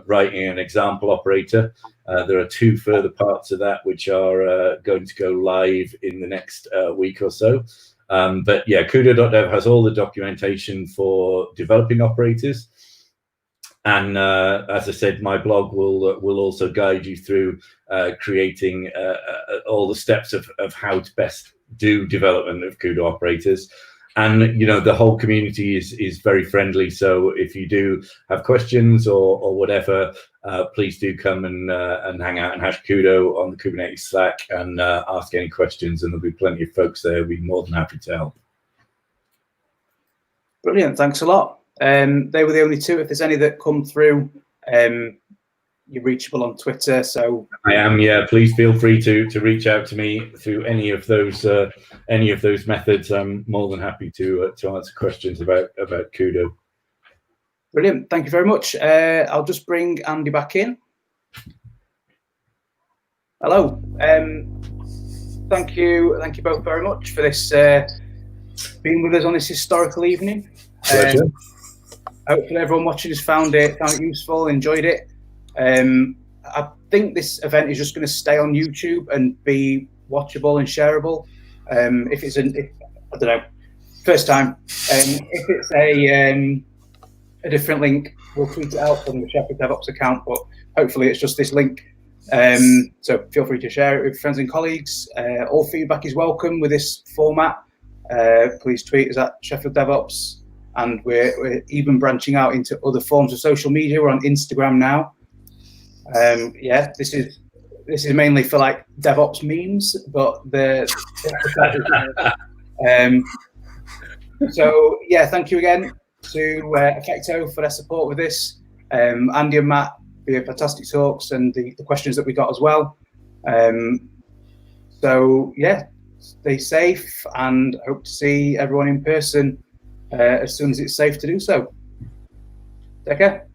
writing an example operator. There are 2 further parts of that which are going to go live in the next week or so. But yeah, KUDO.dev has all the documentation for developing operators. And as I said, my blog will also guide you through creating all the steps of how to best do development of KUDO operators. And the whole community is very friendly. So if you do have questions or whatever, please do come and hang out and hash KUDO on the Kubernetes Slack and ask any questions. And there'll be plenty of folks there who'll be more than happy to help. Brilliant, thanks a lot. They were the only 2. If there's any that come through, you're reachable on Twitter. So I am, yeah. Please feel free to reach out to me through any of those methods. I'm more than happy to answer questions about KUDO. Brilliant, thank you very much. I'll just bring Andy back in. Hello. Thank you both very much for this being with us on this historical evening. Pleasure. Hopefully everyone watching has found it useful, enjoyed it. I think this event is just going to stay on YouTube and be watchable and shareable. If it's I don't know, first time. If it's a different link, we'll tweet it out from the Sheffield Devops account, but hopefully it's just this link. So feel free to share it with friends and colleagues. All feedback is welcome with this format. Please tweet us at Sheffield Devops. And we're even branching out into other forms of social media. We're on Instagram now. Yeah, this is mainly for like DevOps memes, but so yeah, thank you again to Affecto for their support with this. Andy and Matt for your fantastic talks and the questions that we got as well. So yeah, stay safe and hope to see everyone in person as soon as it's safe to do so. Take care.